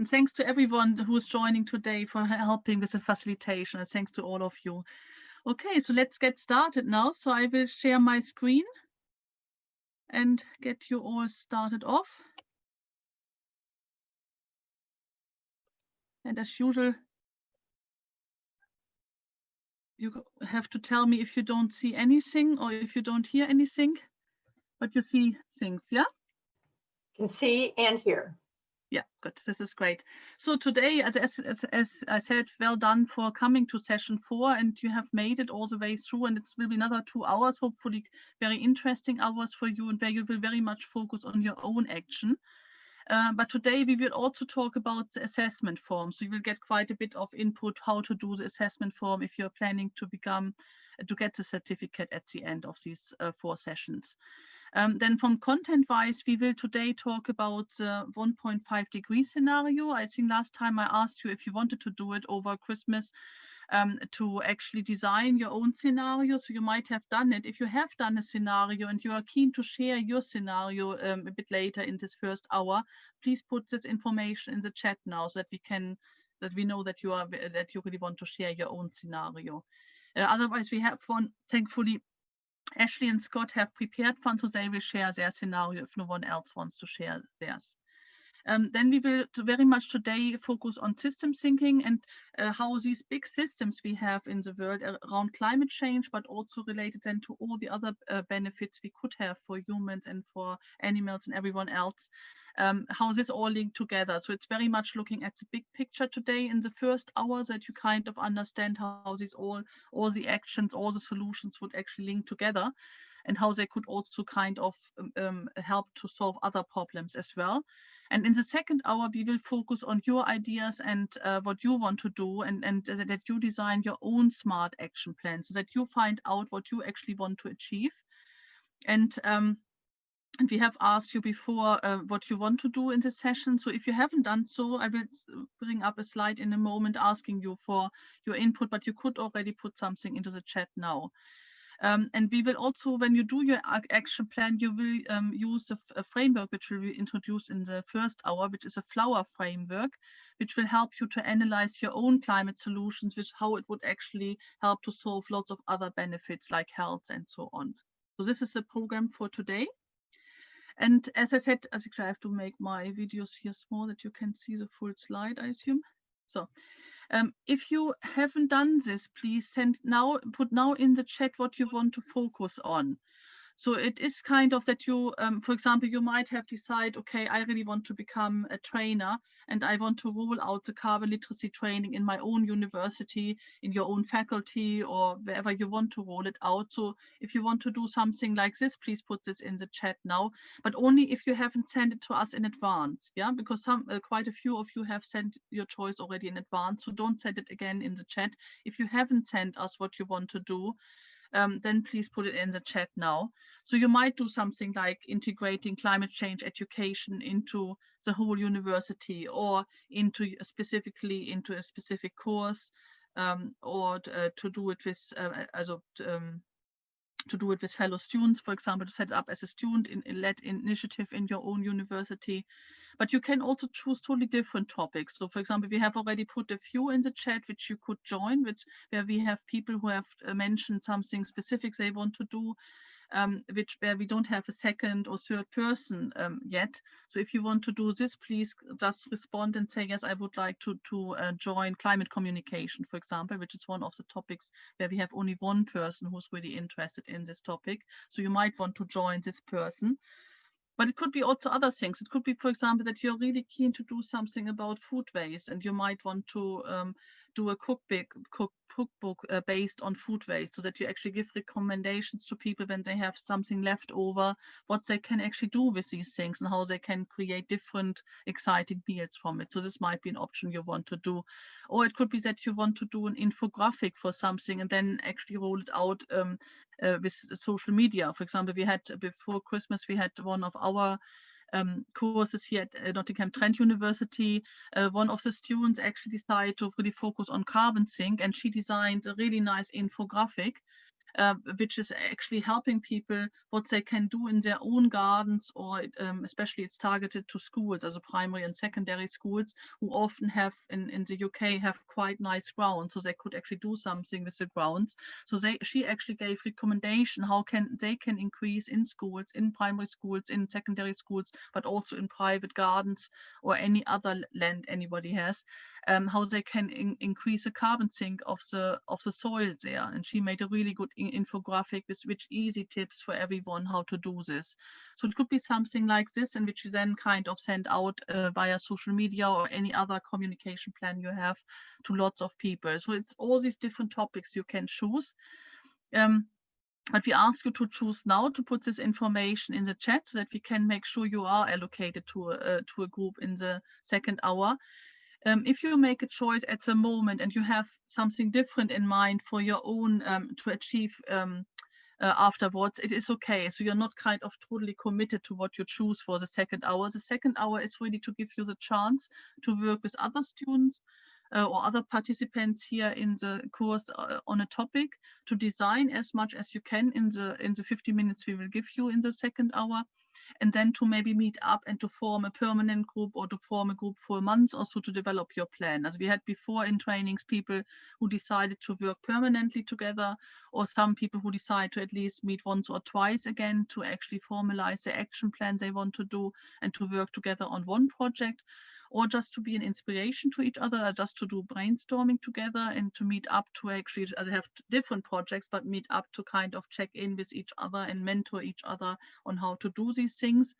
And thanks to everyone who is joining today for helping with the facilitation. And thanks to all of you. Okay, so let's get started now. So I will share my screen and get you all started off. And as usual, you have to tell me if you don't see anything or if you don't hear anything, but you see things, yeah? Can see and hear. Yeah, good. This is great. So today, as I said, well done for coming to session 4, and you have made it all the way through, and it will be another 2 hours, hopefully very interesting hours for you, and where you will very much focus on your own action. But today we will also talk about the assessment form. So you will get quite a bit of input how to do the assessment form if you're planning to get the certificate at the end of these 4 sessions. Then from content-wise, we will today talk about the 1.5 degree scenario. I think last time I asked you if you wanted to do it over Christmas to actually design your own scenario. So you might have done it. If you have done a scenario and you are keen to share your scenario a bit later in this first hour, please put this information in the chat now so that we know that you really want to share your own scenario. Otherwise, we have one, thankfully, Ashley and Scott have prepared one, so they will share their scenario if no one else wants to share theirs. Then we will very much today focus on system thinking and how these big systems we have in the world around climate change, but also related then to all the other benefits we could have for humans and for animals and everyone else, how this all linked together. So it's very much looking at the big picture today in the first hour, that you kind of understand how these all the actions, all the solutions would actually link together, and how they could also kind of help to solve other problems as well. And in the second hour, we will focus on your ideas and what you want to do, and that you design your own smart action plan so that you find out what you actually want to achieve. And we have asked you before what you want to do in this session. So if you haven't done so, I will bring up a slide in a moment asking you for your input, but you could already put something into the chat now. And we will also, when you do your action plan, you will use a framework which will be introduced in the first hour, which is a flower framework, which will help you to analyze your own climate solutions, how it would actually help to solve lots of other benefits like health and so on. So this is the program for today. And as I said, I think I have to make my videos here small that you can see the full slide, I assume. So if you haven't done this, please put now in the chat what you want to focus on. So it is kind of that you, for example, you might have decided, okay, I really want to become a trainer and I want to roll out the carbon literacy training in my own university, in your own faculty, or wherever you want to roll it out. So if you want to do something like this, please put this in the chat now, but only if you haven't sent it to us in advance, yeah, because quite a few of you have sent your choice already in advance. So don't send it again in the chat. If you haven't sent us what you want to do, then please put it in the chat now. So you might do something like integrating climate change education into the whole university, or specifically into a specific course, or to do it with to do it with fellow students, for example, to set it up as a student-led initiative in your own university. But you can also choose totally different topics. So for example, we have already put a few in the chat which you could join, where we have people who have mentioned something specific they want to do, where we don't have a second or third person yet. So if you want to do this, please just respond and say, yes, I would like to join climate communication, for example, which is one of the topics where we have only one person who's really interested in this topic. So you might want to join this person. But it could be also other things. It could be, for example, that you're really keen to do something about food waste, and you might want to do a cookbook based on food waste, so that you actually give recommendations to people when they have something left over, what they can actually do with these things and how they can create different exciting meals from it. So this might be an option you want to do. Or it could be that you want to do an infographic for something and then actually roll it out with social media. For example, we had before Christmas, we had one of our courses here at Nottingham Trent University. One of the students actually decided to really focus on carbon sink, and she designed a really nice infographic which is actually helping people what they can do in their own gardens, or especially it's targeted to schools, as primary and secondary schools, who often have in the UK have quite nice grounds, so they could actually do something with the grounds. So she actually gave recommendation how they can increase in schools, in primary schools, in secondary schools, but also in private gardens or any other land anybody has, how they can increase the carbon sink of the soil there. And she made a really good infographic with easy tips for everyone how to do this. So it could be something like this, in which you then kind of send out via social media or any other communication plan you have to lots of people. So it's all these different topics you can choose. But we ask you to choose now to put this information in the chat so that we can make sure you are allocated to a group in the second hour. If you make a choice at the moment and you have something different in mind for your own to achieve afterwards, it is okay. So you're not kind of totally committed to what you choose for the second hour. The second hour is really to give you the chance to work with other students or other participants here in the course on a topic, to design as much as you can in the 50 minutes we will give you in the second hour, and then to maybe meet up and to form a permanent group, or to form a group for a month or so to develop your plan. As we had before in trainings, people who decided to work permanently together, or some people who decide to at least meet once or twice again to actually formalize the action plan they want to do and to work together on one project, or just to be an inspiration to each other, just to do brainstorming together and to meet up to actually have different projects, but meet up to kind of check in with each other and mentor each other on how to do these things.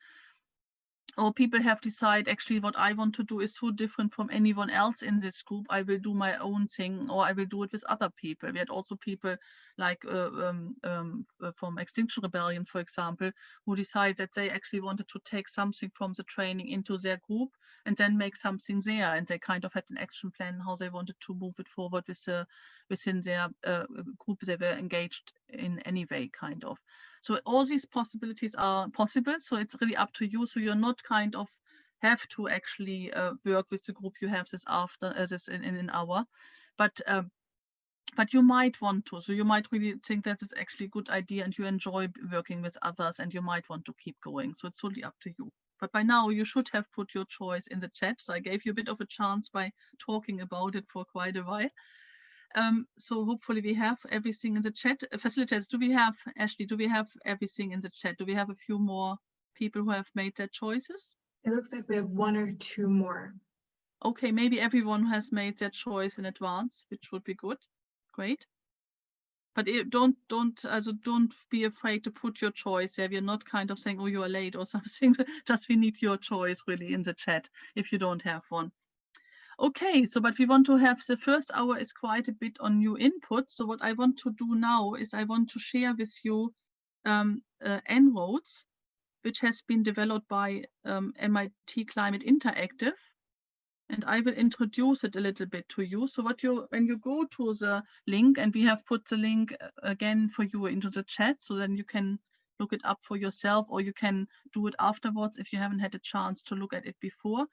Or people have decided, actually what I want to do is so different from anyone else in this group, I will do my own thing, or I will do it with other people. We had also people like from Extinction Rebellion, for example, who decided that they actually wanted to take something from the training into their group and then make something there. And they kind of had an action plan how they wanted to move it forward within their group they were engaged in anyway, kind of. So all these possibilities are possible. So it's really up to you. So you're not kind of have to actually work with the group you have this after this in an hour, but you might want to. So you might really think that is actually a good idea and you enjoy working with others and you might want to keep going. So it's totally up to you. But by now you should have put your choice in the chat. So I gave you a bit of a chance by talking about it for quite a while. So hopefully we have everything in the chat. Facilitators, Ashley, do we have everything in the chat? Do we have a few more people who have made their choices? It looks like we have one or two more. Okay, maybe everyone has made their choice in advance, which would be good. Great. But don't be afraid to put your choice there. We're not kind of saying, oh, you are late or something. Just we need your choice really in the chat if you don't have one. Okay, so but we want to have the first hour is quite a bit on new input. So what I want to do now is I want to share with you En-ROADS, which has been developed by MIT Climate Interactive. And I will introduce it a little bit to you. So when you go to the link, and we have put the link again for you into the chat, so then you can look it up for yourself, or you can do it afterwards if you haven't had a chance to look at it before.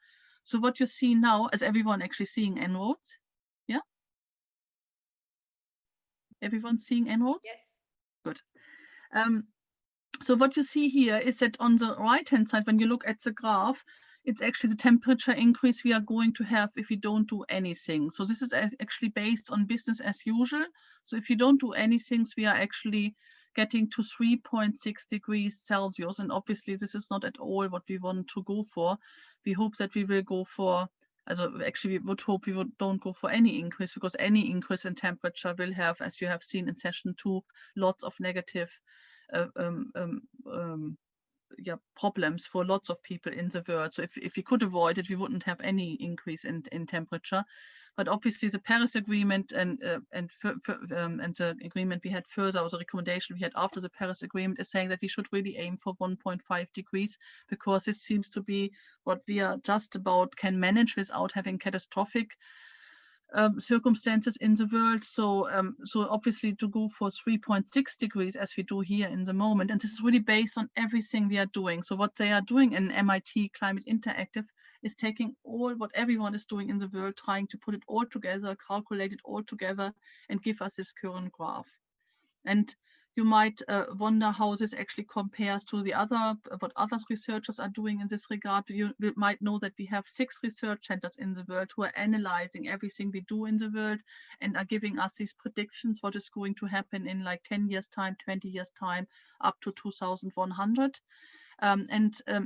So what you see now, is everyone actually seeing En-ROADS? Yeah? Everyone seeing En-ROADS? Yes. Good. So what you see here is that on the right-hand side, when you look at the graph, it's actually the temperature increase we are going to have if we don't do anything. So this is actually based on business as usual. So if you don't do anything, we are actually getting to 3.6 degrees Celsius. And obviously this is not at all what we want to go for. We hope that we will go for, actually we would hope we don't go for any increase, because any increase in temperature will have, as you have seen in session 2, lots of negative problems for lots of people in the world. So if we could avoid it, we wouldn't have any increase in temperature. But obviously the Paris Agreement and the agreement we had further, or the recommendation we had after the Paris Agreement, is saying that we should really aim for 1.5 degrees, because this seems to be what we are just about can manage without having catastrophic circumstances in the world. So obviously to go for 3.6 degrees as we do here in the moment, and this is really based on everything we are doing. So what they are doing in MIT Climate Interactive is taking all what everyone is doing in the world, trying to put it all together, calculate it all together, and give us this current graph. And you might wonder how this actually compares to the what other researchers are doing in this regard. You might know that we have 6 research centers in the world who are analyzing everything we do in the world and are giving us these predictions, what is going to happen in like 10 years time, 20 years time, up to 2100.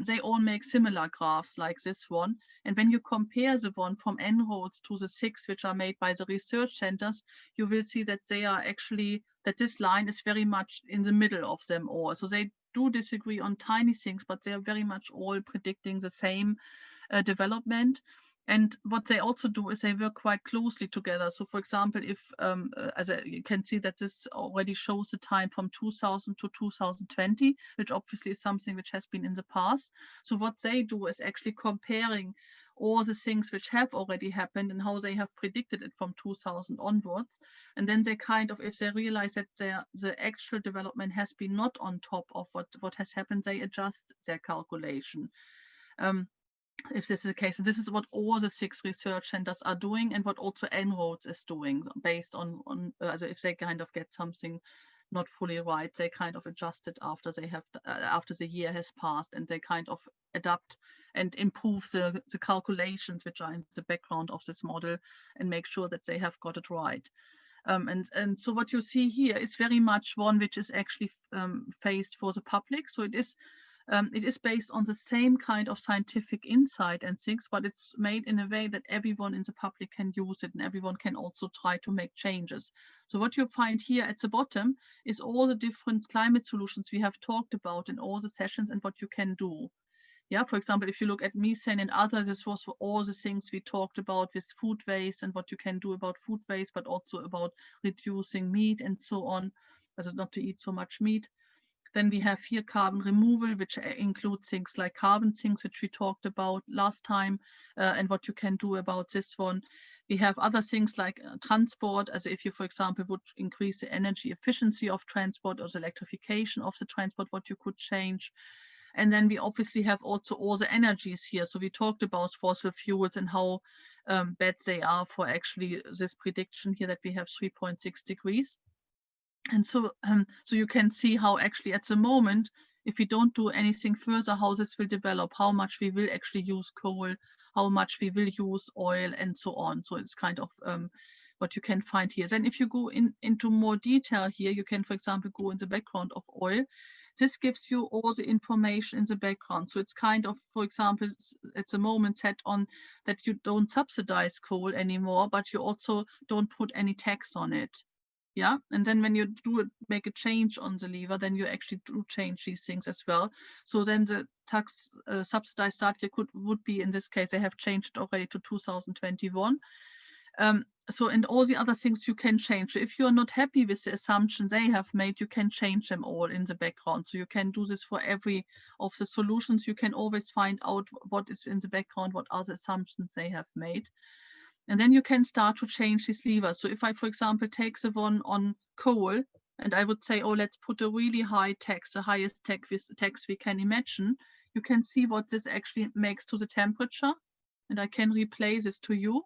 They all make similar graphs like this one. And when you compare the one from En-ROADS to the 6 which are made by the research centers, you will see that they are actually, that this line is very much in the middle of them all. So they do disagree on tiny things, but they are very much all predicting the same development. And what they also do is they work quite closely together. So for example, if, as you can see that this already shows the time from 2000 to 2020, which obviously is something which has been in the past. So what they do is actually comparing all the things which have already happened and how they have predicted it from 2000 onwards. And then they kind of, if they realize that the actual development has been not on top of what has happened, they adjust their calculation. If this is the case. And this is what all the 6 research centers are doing and what also En-ROADS is doing based on also if they kind of get something not fully right, they kind of adjust it after they have after the year has passed, and they kind of adapt and improve the calculations which are in the background of this model and make sure that they have got it right. And so what you see here is very much one which is actually faced for the public. So it is based on the same kind of scientific insight and things, but it's made in a way that everyone in the public can use it and everyone can also try to make changes. So what you find here at the bottom is all the different climate solutions we have talked about in all the sessions and what you can do. Yeah, for example, if you look at methane and others, this was for all the things we talked about with food waste and what you can do about food waste, but also about reducing meat and so on, also not to eat so much meat. Then we have here carbon removal, which includes things like carbon sinks, which we talked about last time, and what you can do about this one. We have other things like transport, as if you, for example, would increase the energy efficiency of transport or the electrification of the transport, what you could change. And then we obviously have also all the energies here. So we talked about fossil fuels and how bad they are for actually this prediction here that we have 3.6 degrees. And so you can see how actually at the moment, if we don't do anything further, how this will develop, how much we will actually use coal, how much we will use oil, and so on. So it's kind of what you can find here. Then if you go into more detail here, you can, for example, go in the background of oil. This gives you all the information in the background. So it's kind of, for example, at the moment set on that you don't subsidize coal anymore, but you also don't put any tax on it. Yeah, and then when you do make a change on the lever, then you actually do change these things as well. So then the tax subsidized start year would be, in this case, they have changed already to 2021. So and all the other things you can change. So if you're not happy with the assumption they have made, you can change them all in the background. So you can do this for every of the solutions. You can always find out what is in the background, what are the assumptions they have made. And then you can start to change these levers. So if I, for example, take the one on coal, and I would say, oh, let's put a really high tax, the highest tax we can imagine, you can see what this actually makes to the temperature. And I can replay this to you.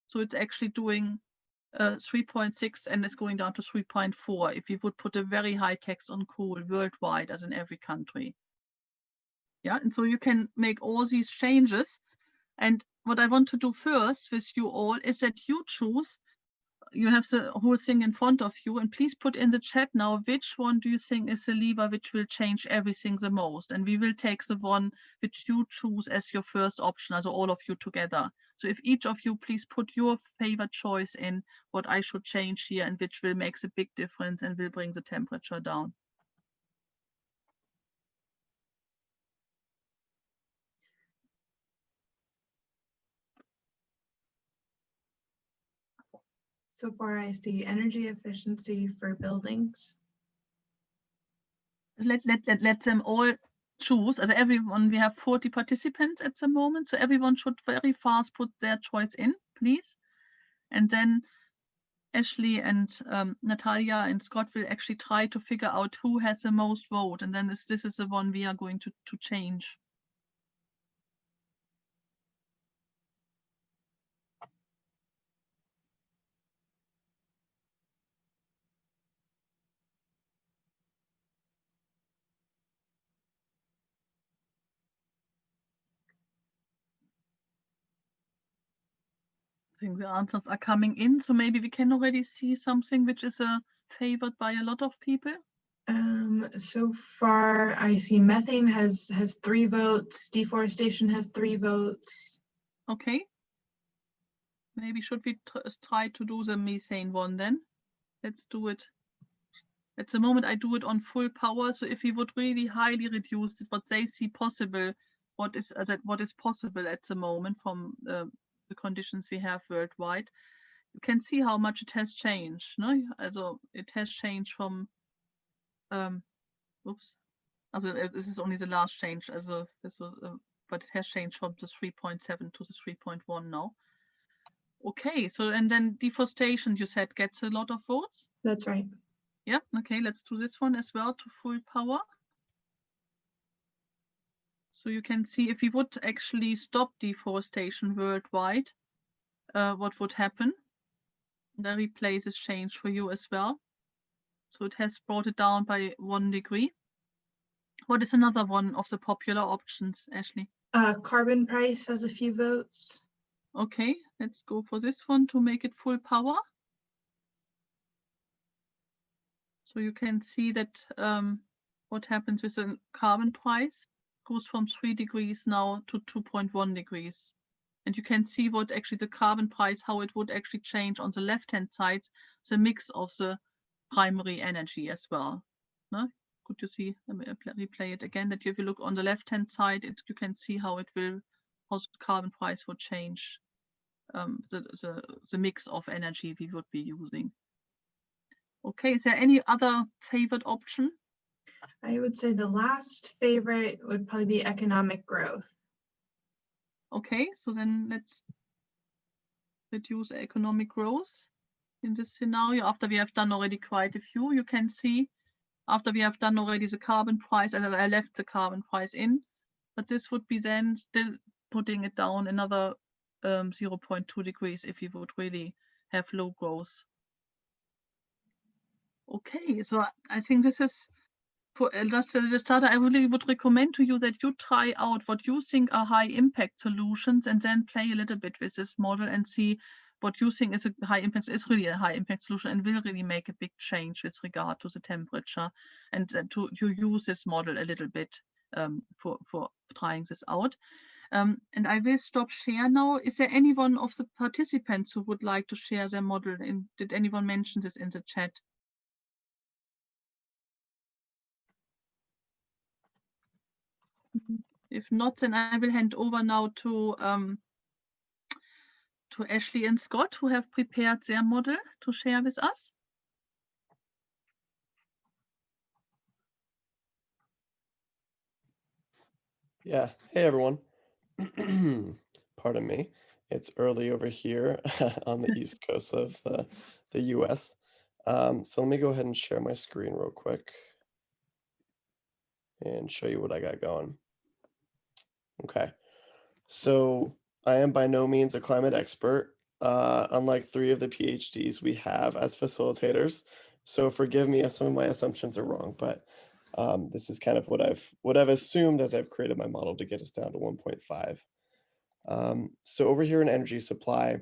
So it's actually doing 3.6 and it's going down to 3.4 if you would put a very high tax on coal worldwide, as in every country. Yeah, and so you can make all these changes. And what I want to do first with you all is that you choose, you have the whole thing in front of you, and please put in the chat now, which one do you think is the lever which will change everything the most? And we will take the one which you choose as your first option, also all of you together. So if each of you please put your favorite choice in, what I should change here and which will make a big difference and will bring the temperature down. So far, I see energy efficiency for buildings. Let them all choose. As everyone, we have 40 participants at the moment, so everyone should very fast put their choice in, please. And then Ashley and Natalia and Scott will actually try to figure out who has the most vote, and then this is the one we are going to change. I think the answers are coming in, so maybe we can already see something which is favored by a lot of people. So far, I see methane has 3 votes, deforestation has 3 votes. Okay. Maybe should we try to do the methane one then? Let's do it. At the moment, I do it on full power. So if we would really highly reduce what they see possible, what is possible at the moment from the conditions we have worldwide, you can see how much it has changed. No, also it has changed from. Oops. Also this is only the last change. Also this was, but it has changed from the 3.7 to the 3.1 now. Okay, so and then deforestation, you said, gets a lot of votes. That's right. Yeah, okay, let's do this one as well to full power. So you can see if we would actually stop deforestation worldwide, what would happen. The replay this change for you as well. So it has brought it down by 1 degree. What is another one of the popular options, Ashley? Carbon price has a few votes. Okay, let's go for this one to make it full power. So you can see that what happens with the carbon price goes from 3 degrees now to 2.1 degrees. And you can see what actually the carbon price, how it would actually change on the left-hand side, the mix of the primary energy as well. No? Could you see, let me replay it again, that if you look on the left-hand side, you can see how it will, how the carbon price would change the mix of energy we would be using. Okay, is there any other favored option? I would say the last favorite would probably be economic growth. Okay, so then let's reduce economic growth in this scenario. After we have done already quite a few, you can see after we have done already the carbon price, and I left the carbon price in, but this would be then still putting it down another 0.2 degrees if you would really have low growth. Okay, so I think this is for just the starter. I really would recommend to you that you try out what you think are high impact solutions and then play a little bit with this model and see what you think is a high impact, is really a high impact solution and will really make a big change with regard to the temperature, and to use this model a little bit for trying this out. And I will stop share now. Is there anyone of the participants who would like to share their model? Did anyone mention this in the chat? If not, then I will hand over now to Ashley and Scott, who have prepared their model to share with us. Yeah. Hey, everyone. Pardon me. It's early over here on the East Coast of the US. So let me go ahead and share my screen real quick and show you what I got going. Okay. So I am by no means a climate expert, unlike 3 of the PhDs we have as facilitators. So forgive me if some of my assumptions are wrong, but this is kind of what I've assumed as I've created my model to get us down to 1.5. So over here in energy supply,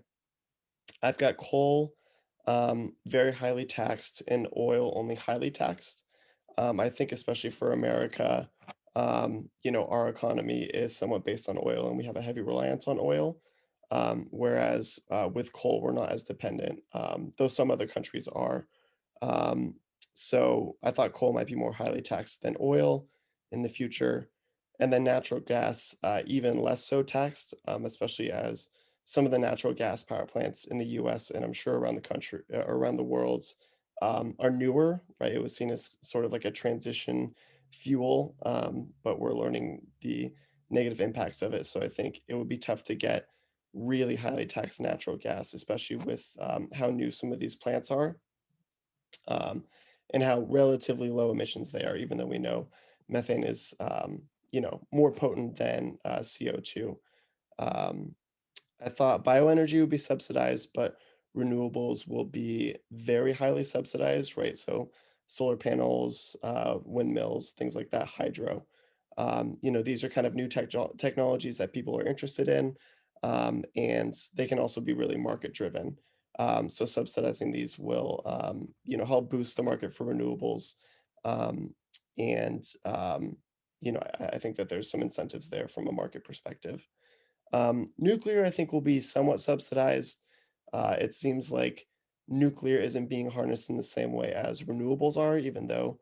I've got coal very highly taxed and oil only highly taxed. I think especially for America, our economy is somewhat based on oil and we have a heavy reliance on oil. Whereas with coal, we're not as dependent, though some other countries are. Um, so I thought coal might be more highly taxed than oil in the future. And then natural gas, even less so taxed, especially as some of the natural gas power plants in the US and I'm sure around the country, around the world, are newer, right? It was seen as sort of like a transition fuel, but we're learning the negative impacts of it. So I think it would be tough to get really highly taxed natural gas, especially with how new some of these plants are, um, and how relatively low emissions they are, even though we know methane is, more potent than CO2. Um, I thought bioenergy would be subsidized, but renewables will be very highly subsidized, right? So solar panels, windmills, things like that, hydro. These are kind of new technologies that people are interested in. And they can also be really market driven. So subsidizing these will, help boost the market for renewables. Um, and, I think that there's some incentives there from a market perspective. Nuclear, I think, will be somewhat subsidized. It seems like nuclear isn't being harnessed in the same way as renewables are, even though,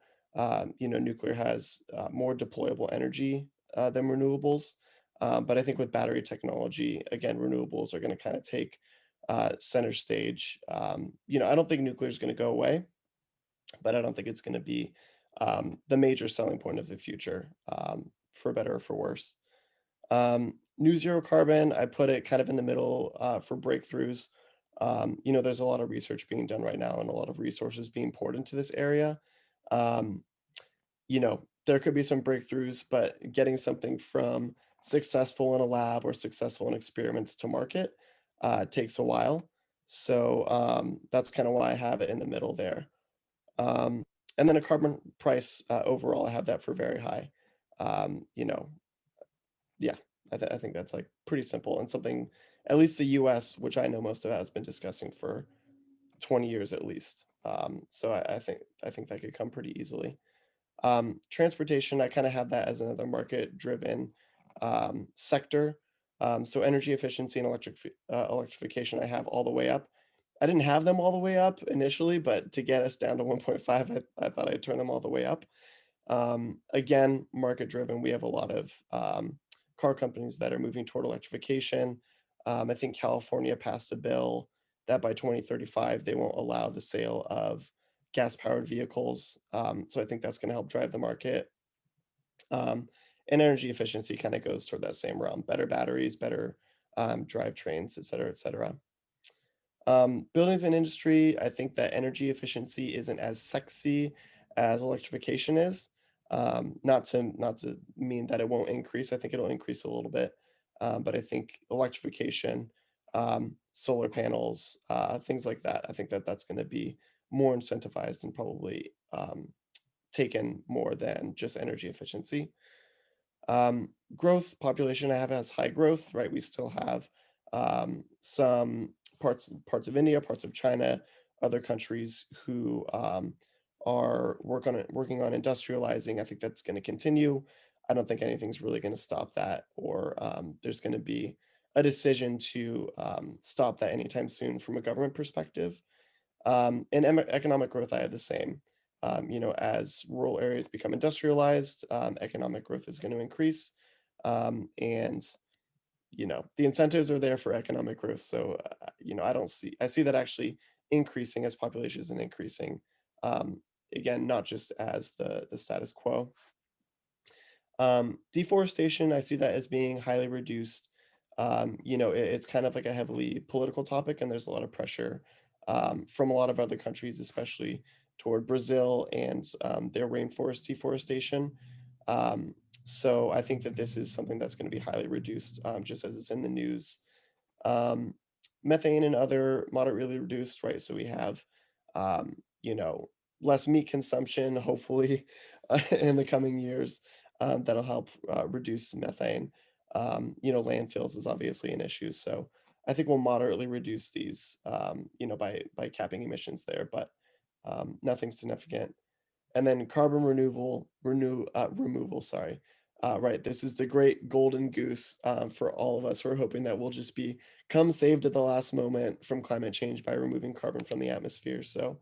nuclear has more deployable energy than renewables. But I think with battery technology, again, renewables are going to kind of take center stage. I don't think nuclear is going to go away, but I don't think it's going to be the major selling point of the future, for better or for worse. New zero carbon, I put it kind of in the middle for breakthroughs. There's a lot of research being done right now and a lot of resources being poured into this area. Um, there could be some breakthroughs, but getting something from successful in a lab or successful in experiments to market takes a while. So that's kind of why I have it in the middle there. Um, and then a carbon price overall, I have that for very high. Um, you know, yeah, I think that's like pretty simple and something at least the US, which I know most of it has been discussing for 20 years at least. So I think that could come pretty easily. Transportation, I kind of have that as another market driven sector. So energy efficiency and electrification, I have all the way up. I didn't have them all the way up initially, but to get us down to 1.5, I thought I'd turn them all the way up. Again, market driven. We have a lot of car companies that are moving toward electrification. I think California passed a bill that by 2035 they won't allow the sale of gas powered vehicles. So I think that's going to help drive the market. And energy efficiency kind of goes toward that same realm: better batteries, better drivetrains, et cetera, et cetera. Buildings and industry, I think that energy efficiency isn't as sexy as electrification is. Not to mean that it won't increase. I think it'll increase a little bit, but I think electrification, solar panels, things like that. I think that that's going to be more incentivized and probably taken more than just energy efficiency. Growth population I have has high growth, right? We still have some parts of India, parts of China, other countries who are working on industrializing. I think that's going to continue. I don't think anything's really going to stop that, or there's going to be a decision to stop that anytime soon from a government perspective. And economic growth, I have the same. As rural areas become industrialized, economic growth is going to increase. And the incentives are there for economic growth. So, I see that actually increasing as population is increasing. Um, Again, not just as the status quo. Deforestation, I see that as being highly reduced. It's kind of like a heavily political topic, and there's a lot of pressure from a lot of other countries, especially toward Brazil and their rainforest deforestation. Um, so I think that this is something that's going to be highly reduced, just as it's in the news. um, Methane and other moderately reduced, right? So we have, um, you know, less meat consumption, hopefully, in the coming years. That'll help reduce methane. Landfills is obviously an issue, so I think we'll moderately reduce these, by capping emissions there, but nothing significant. And then carbon removal, sorry. Right, this is the great golden goose for all of us who are hoping that we'll just become saved at the last moment from climate change by removing carbon from the atmosphere. So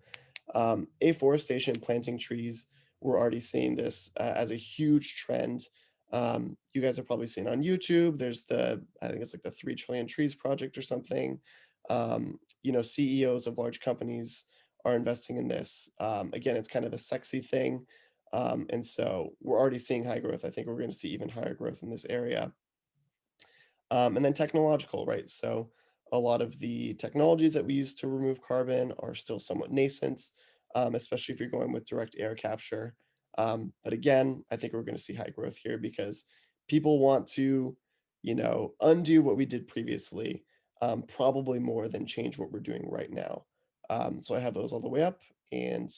afforestation, planting trees, we're already seeing this as a huge trend. You guys have probably seen on YouTube, there's I think it's like the 3 trillion trees project or something. CEOs of large companies are investing in this. Again, it's kind of a sexy thing. And so we're already seeing high growth. I think we're going to see even higher growth in this area. And then technological, right? So a lot of the technologies that we use to remove carbon are still somewhat nascent, especially if you're going with direct air capture. But again, I think we're going to see high growth here because people want to, undo what we did previously, probably more than change what we're doing right now. So I have those all the way up, and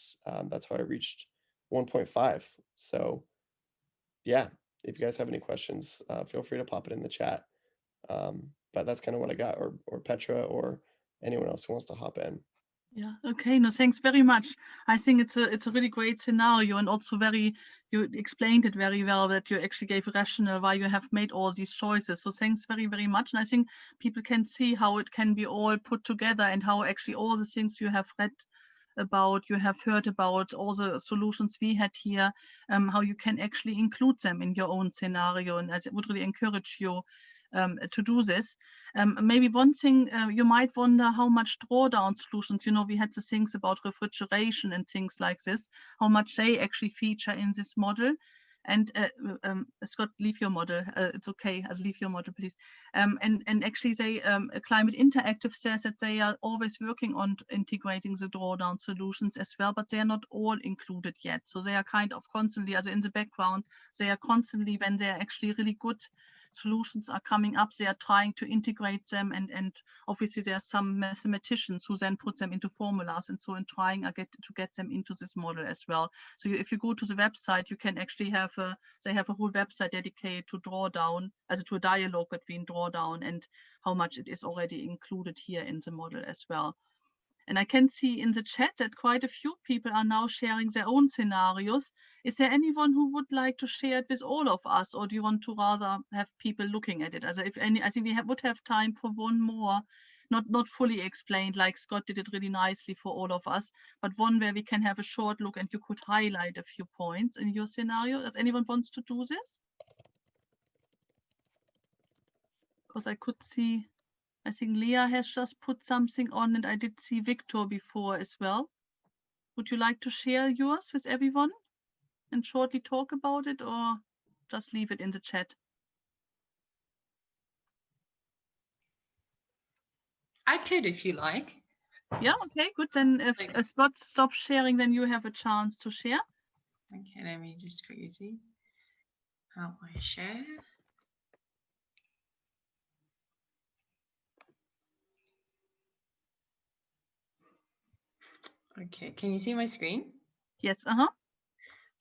that's how I reached 1.5. So yeah, if you guys have any questions, feel free to pop it in the chat. but that's kind of what I got, or Petra, or anyone else who wants to hop in. Yeah, okay, no, thanks very much. I think it's a really great scenario, and also you explained it very well, that you actually gave a rationale why you have made all these choices. So thanks very, very much. And I think people can see how it can be all put together, and how actually all the things you have read about, you have heard about, all the solutions we had here, how you can actually include them in your own scenario. And I would really encourage you to do this. Maybe one thing you might wonder, how much drawdown solutions, we had the things about refrigeration and things like this, how much they actually feature in this model. And Scott, leave your model. It's okay. Leave your model, please. And actually, they Climate Interactive says that they are always working on integrating the drawdown solutions as well, but they are not all included yet. So they are kind of constantly, in the background, they are constantly, when they are actually really good solutions are coming up, they are trying to integrate them, and obviously there are some mathematicians who then put them into formulas, and so in trying to get them into this model as well. So if you go to the website, you can actually they have a whole website dedicated to drawdown, to a dialogue between drawdown and how much it is already included here in the model as well. And I can see in the chat that quite a few people are now sharing their own scenarios. Is there anyone who would like to share it with all of us, or do you want to rather have people looking at it? If any, I think we would have time for one more, not fully explained, like Scott did it really nicely for all of us, but one where we can have a short look and you could highlight a few points in your scenario. Does anyone wants to do this? Because I could see, I think Leah has just put something on, and I did see Victor before as well. Would you like to share yours with everyone and shortly talk about it, or just leave it in the chat? I could, if you like. Yeah, okay, good. Then if Scott stops sharing, then you have a chance to share. Okay, let me just quickly see how I share. Okay, can you see my screen? Yes,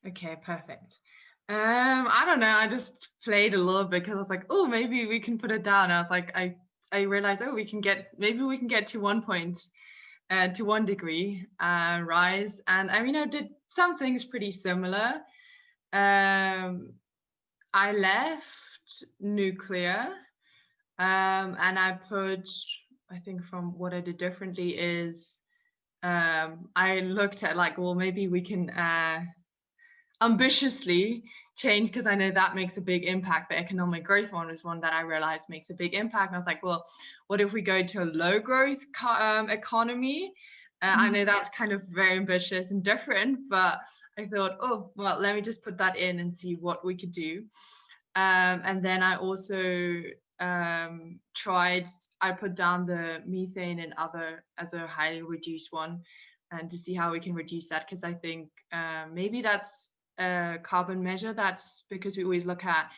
Okay, perfect. I don't know, I just played a little bit because I was like, oh, maybe we can put it down. I was like, I realized, oh, maybe we can get to 1 point, to 1 degree rise. And I mean, I did some things pretty similar. I left nuclear, and I put, I think from what I did differently is, I looked at like, well, maybe we can ambitiously change, because I know that makes a big impact. The economic growth one is one that I realized makes a big impact. And I was like, well, what if we go to a low growth economy? I know that's kind of very ambitious and different, but I thought, oh, well, let me just put that in and see what we could do. And then I also I put down the methane and other as a highly reduced one, and to see how we can reduce that, because I think maybe that's a carbon measure. That's because we always look at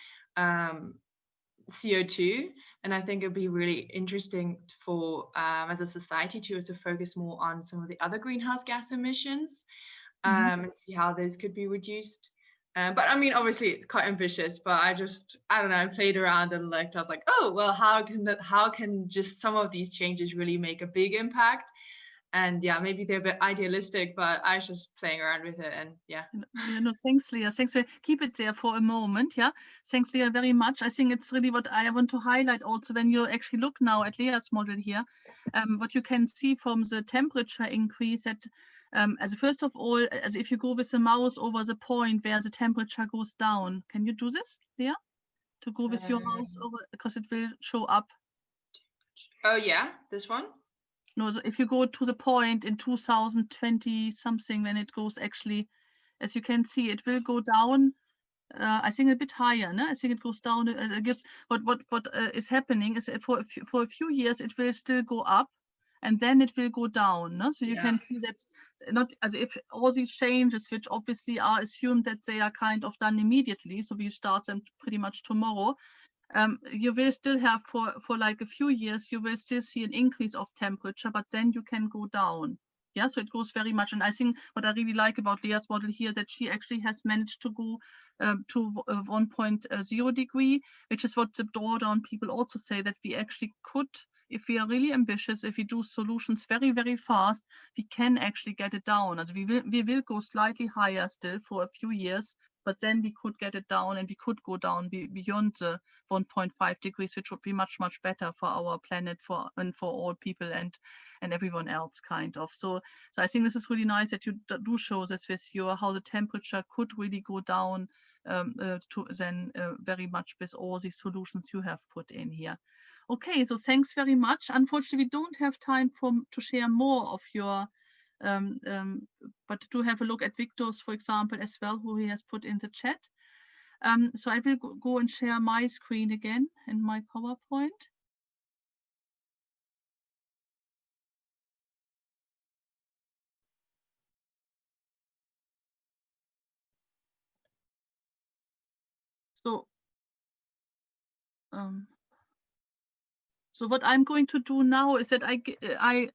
CO2, and I think it'd be really interesting for as a society to focus more on some of the other greenhouse gas emissions, and see how those could be reduced. But I mean, obviously it's quite ambitious, but I don't know, I played around and looked. I was like, oh, well, how can just some of these changes really make a big impact? And yeah, maybe they're a bit idealistic, but I was just playing around with it, and yeah. No, thanks, Leah. Thanks. Keep it there for a moment. Yeah, thanks, Leah, very much. I think it's really what I want to highlight also when you actually look now at Leah's model here. What you can see from the temperature increase that, as first of all, as if you go with the mouse over the point where the temperature goes down. Can you do this, Leah? To go with your mouse over, because it will show up. Oh yeah, this one? No, if you go to the point in 2020 something, when it goes actually, as you can see, it will go down. I think a bit higher. No? I think it goes down. I guess what is happening is for a few years it will still go up, and then it will go down. No? So you can see that not as if all these changes, which obviously are assumed that they are kind of done immediately. So we start them pretty much tomorrow. You will still have for like a few years, you will still see an increase of temperature, but then you can go down. Yeah, so it goes very much. And I think what I really like about Leah's model here, that she actually has managed to go to 1.0 degree, which is what the drawdown people also say, that we actually could, if we are really ambitious, if we do solutions very, very fast, we can actually get it down. And we will go slightly higher still for a few years, but then we could get it down, and we could go down beyond the 1.5 degrees, which would be much, much better for our planet, and for all people and everyone else, kind of. So I think this is really nice that you do show this with how the temperature could really go down to then very much with all these solutions you have put in here. Okay, so thanks very much. Unfortunately, we don't have time to share more of your but to have a look at Victor's, for example, as well, who he has put in the chat. So I will go and share my screen again in my PowerPoint. So what I'm going to do now is that I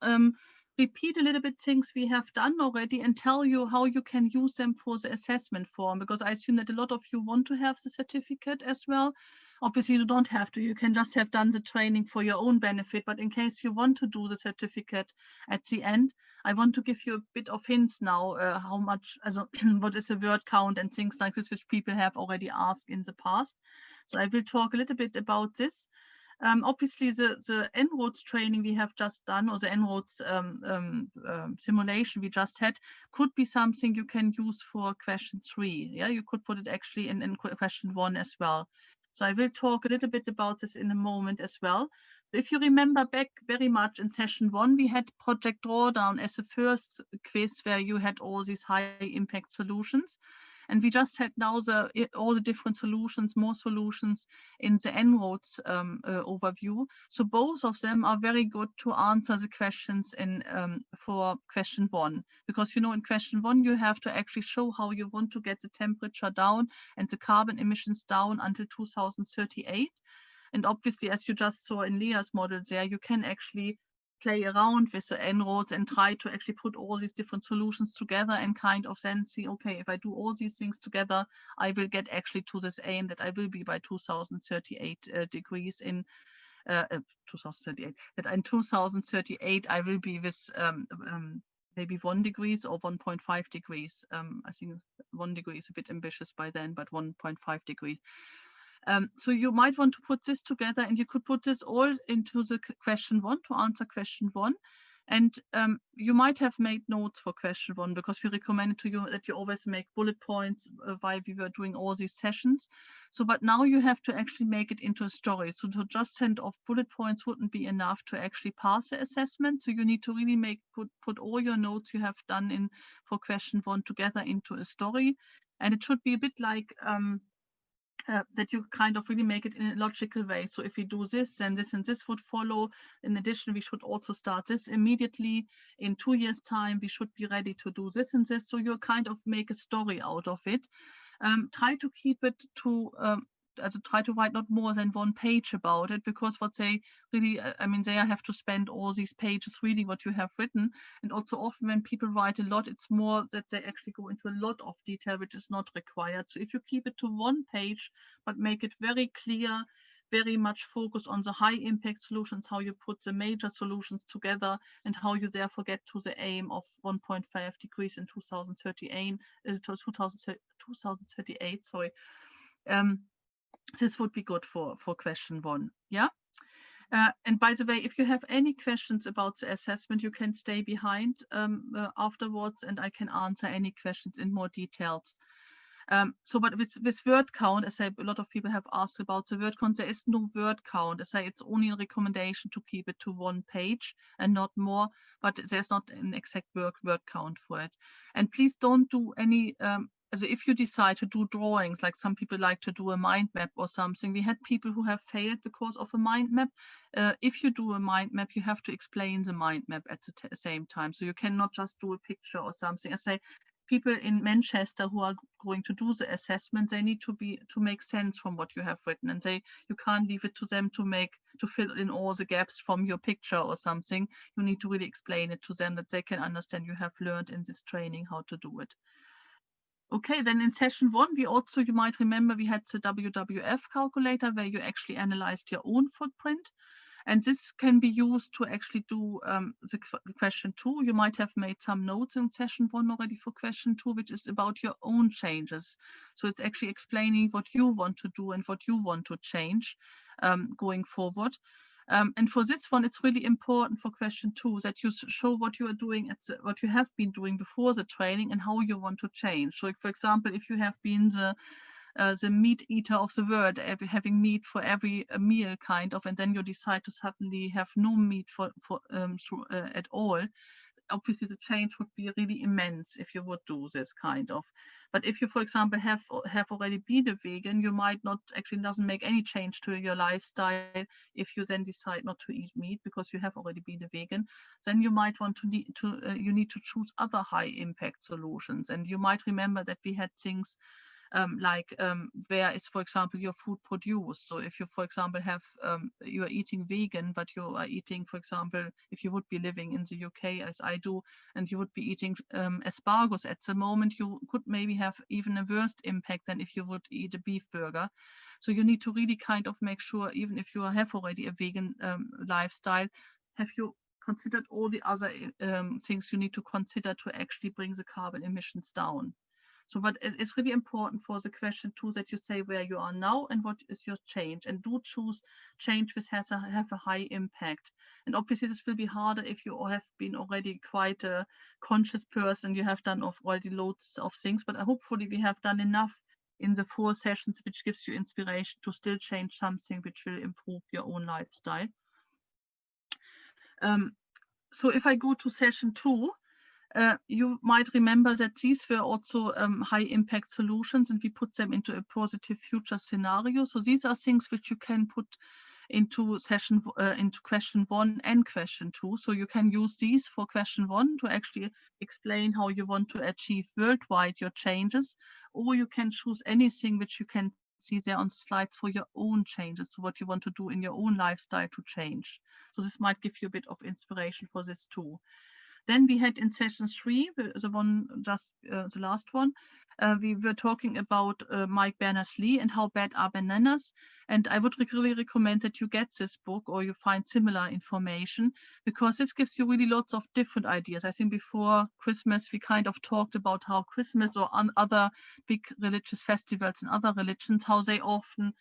repeat a little bit things we have done already and tell you how you can use them for the assessment form, because I assume that a lot of you want to have the certificate as well. Obviously, you don't have to. You can just have done the training for your own benefit. But in case you want to do the certificate at the end, I want to give you a bit of hints now, how much, what is the word count and things like this, which people have already asked in the past. So I will talk a little bit about this. Obviously, the En-ROADS training we have just done, or the En-ROADS simulation we just had, could be something you can use for question 3. Yeah, you could put it actually in question 1 as well. So I will talk a little bit about this in a moment as well. If you remember back very much in session 1, we had Project Drawdown as the first quiz where you had all these high impact solutions. And we just had now all the different solutions, more solutions in the En-ROADS overview. So both of them are very good to answer the questions for question 1. Because, you know, in question 1, you have to actually show how you want to get the temperature down and the carbon emissions down until 2038. And obviously, as you just saw in Leah's model there, you can actually play around with the En-ROADS and try to actually put all these different solutions together and kind of then see, okay, if I do all these things together, I will get actually to this aim that I will be by 2038 degrees in 2038, that in 2038 I will be with maybe 1 degrees or 1.5 degrees. I think 1 degree is a bit ambitious by then, but 1.5 degrees. So you might want to put this together, and you could put this all into the question 1 to answer question 1. And you might have made notes for question 1, because we recommended to you that you always make bullet points while we were doing all these sessions. So, but now you have to actually make it into a story. So to just send off bullet points wouldn't be enough to actually pass the assessment. So you need to really put all your notes you have done for question 1 together into a story. And it should be a bit like that you kind of really make it in a logical way. So if we do this, then this and this would follow. In addition, we should also start this immediately. In 2 years' time, we should be ready to do this and this. So you kind of make a story out of it. Try to keep it to, try to write not more than 1 page about it, because what they really, they have to spend all these pages reading what you have written. And also often when people write a lot, it's more that they actually go into a lot of detail, which is not required. So if you keep it to 1 page, but make it very clear, very much focus on the high impact solutions, how you put the major solutions together, and how you therefore get to the aim of 1.5 degrees in 2038, 2038, sorry. This would be good for question 1. Yeah. And by the way, if you have any questions about the assessment, you can stay behind afterwards, and I can answer any questions in more details. But with word count, as a lot of people have asked about the word count, there is no word count. As it's only a recommendation to keep it to 1 page and not more, but there's not an exact word count for it. And please don't do any, if you decide to do drawings, like some people like to do a mind map or something, we had people who have failed because of a mind map. If you do a mind map, you have to explain the mind map at the same time. So you cannot just do a picture or something. people in Manchester who are going to do the assessment, they need to make sense from what you have written, and you can't leave it to them to fill in all the gaps from your picture or something. You need to really explain it to them that they can understand you have learned in this training how to do it. Okay, then in session 1, you might remember we had the WWF calculator where you actually analyzed your own footprint. And this can be used to actually do the question 2. You might have made some notes in session 1 already for question 2, which is about your own changes. So it's actually explaining what you want to do and what you want to change going forward. And for this one, it's really important for question 2 that you show what you are doing, what you have been doing before the training and how you want to change. So, for example, if you have been the meat eater of the world, having meat for every meal kind of, and then you decide to suddenly have no meat at all, obviously the change would be really immense if you would do this kind of. But if you, for example, have already been a vegan, you might not, actually doesn't make any change to your lifestyle if you then decide not to eat meat because you have already been a vegan. Then you might want you need to choose other high impact solutions. And you might remember that we had things where is, for example, your food produced. So if you, for example, you are eating vegan, but you are eating, for example, if you would be living in the UK as I do, and you would be eating asparagus at the moment, you could maybe have even a worse impact than if you would eat a beef burger. So you need to really kind of make sure, even if you have already a vegan lifestyle, have you considered all the other things you need to consider to actually bring the carbon emissions down. So, but it's really important for the question 2 that you say where you are now and what is your change, and do choose change which have a high impact. And obviously this will be harder if you have been already quite a conscious person, you have done already loads of things, but hopefully we have done enough in the 4 sessions which gives you inspiration to still change something which will improve your own lifestyle. So if I go to session 2, you might remember that these were also high impact solutions, and we put them into a positive future scenario. So these are things which you can put into question 1 and question 2. So you can use these for question 1 to actually explain how you want to achieve worldwide your changes, or you can choose anything which you can see there on slides for your own changes, so what you want to do in your own lifestyle to change. So this might give you a bit of inspiration for this too. Then we had in session 3, the last one, we were talking about Mike Berners-Lee and how bad are bananas. And I would really recommend that you get this book or you find similar information, because this gives you really lots of different ideas. I think before Christmas, we kind of talked about how Christmas or other big religious festivals in other religions, how they often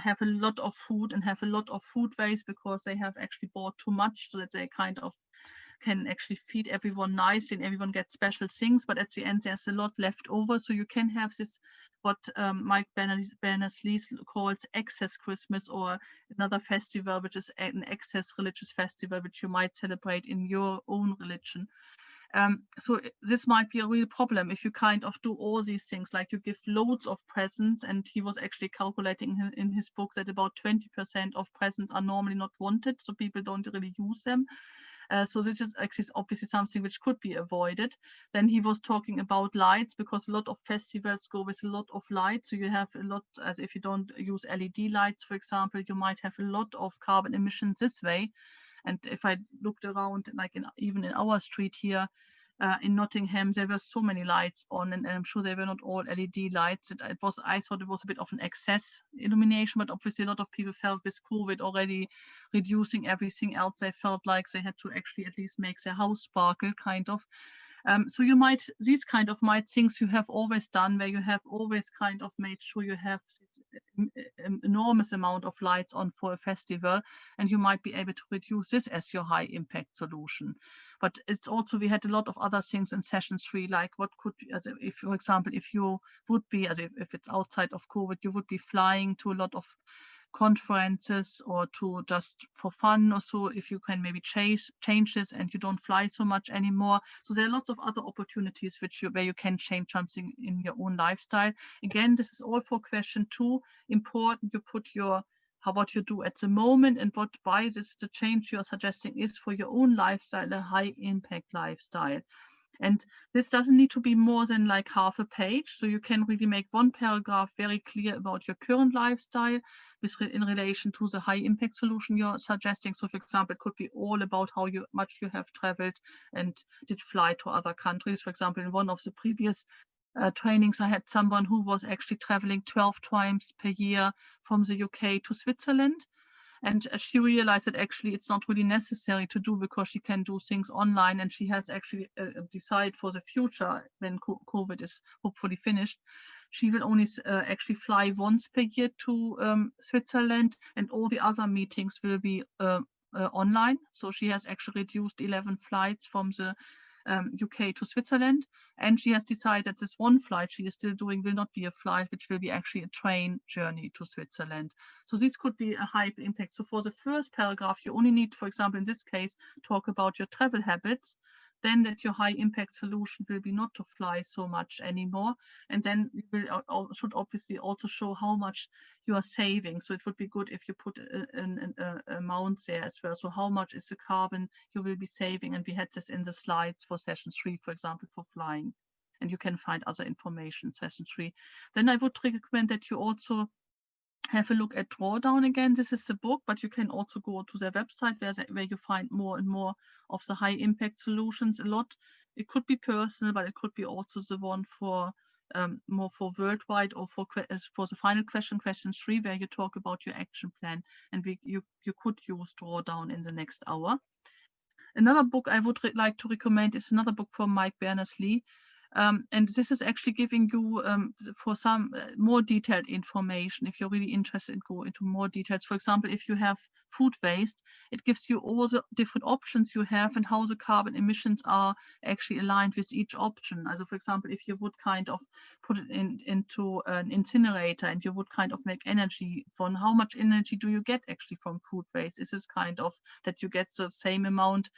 have a lot of food and have a lot of food waste because they have actually bought too much, so that they kind of can actually feed everyone nicely and everyone gets special things, but at the end there's a lot left over. So you can have this, what Mike Berners-Lee calls excess Christmas, or another festival which is an excess religious festival which you might celebrate in your own religion. So this might be a real problem if you kind of do all these things, like you give loads of presents, and he was actually calculating in his book that about 20% of presents are normally not wanted, so people don't really use them. So this is actually obviously something which could be avoided. Then he was talking about lights, because a lot of festivals go with a lot of lights. So you have a lot, as if you don't use LED lights, for example, you might have a lot of carbon emissions this way. And if I looked around, like even in our street here in Nottingham, there were so many lights on, and I'm sure they were not all LED lights. I thought it was a bit of an excess illumination, but obviously a lot of people felt with COVID already reducing everything else, they felt like they had to actually at least make their house sparkle, kind of. So these kind of things you have always done, where you have always kind of made sure you have an enormous amount of lights on for a festival, and you might be able to reduce this as your high impact solution. But it's also, we had a lot of other things in session 3, like what could, if, for example, if you would be, if it's outside of COVID, you would be flying to a lot of conferences or to just for fun or so, if you can maybe change this and you don't fly so much anymore. So there are lots of other opportunities where you can change something in your own lifestyle. Again, this is all for question 2. Important you put what you do at the moment, and why the change you're suggesting is for your own lifestyle, a high impact lifestyle. And this doesn't need to be more than like half a page. So you can really make one paragraph very clear about your current lifestyle in relation to the high impact solution you're suggesting. So for example, it could be all about how much you have traveled and did fly to other countries. For example, in one of the previous trainings, I had someone who was actually traveling 12 times per year from the UK to Switzerland. And she realized that actually it's not really necessary to do, because she can do things online, and she has actually decided for the future, when COVID is hopefully finished, she will only actually fly once per year to Switzerland, and all the other meetings will be online. So she has actually reduced 11 flights from the UK to Switzerland, and she has decided that this one flight she is still doing will not be a flight, which will be actually a train journey to Switzerland. So this could be a high impact. So for the first paragraph, you only need, for example, in this case, talk about your travel habits, then that your high impact solution will be not to fly so much anymore. And then you will should obviously also show how much you are saving. So it would be good if you put an amount there as well. So how much is the carbon you will be saving? And we had this in the slides for session 3, for example, for flying. And you can find other information in session 3. Then I would recommend that you also have a look at Drawdown again. This is the book, but you can also go to their website where you find more and more of the high impact solutions. A lot, it could be personal, but it could be also the one for more for worldwide, or for the final question 3, where you talk about your action plan, and you could use Drawdown in the next hour. Another book I would like to recommend is another book from Mike Berners-Lee. And this is actually giving you for some more detailed information, if you're really interested in go into more details. For example, if you have food waste, it gives you all the different options you have and how the carbon emissions are actually aligned with each option. Also, for example, if you would kind of put it into an incinerator and you would kind of make energy from, how much energy do you get actually from food waste? Is this kind of that you get the same amount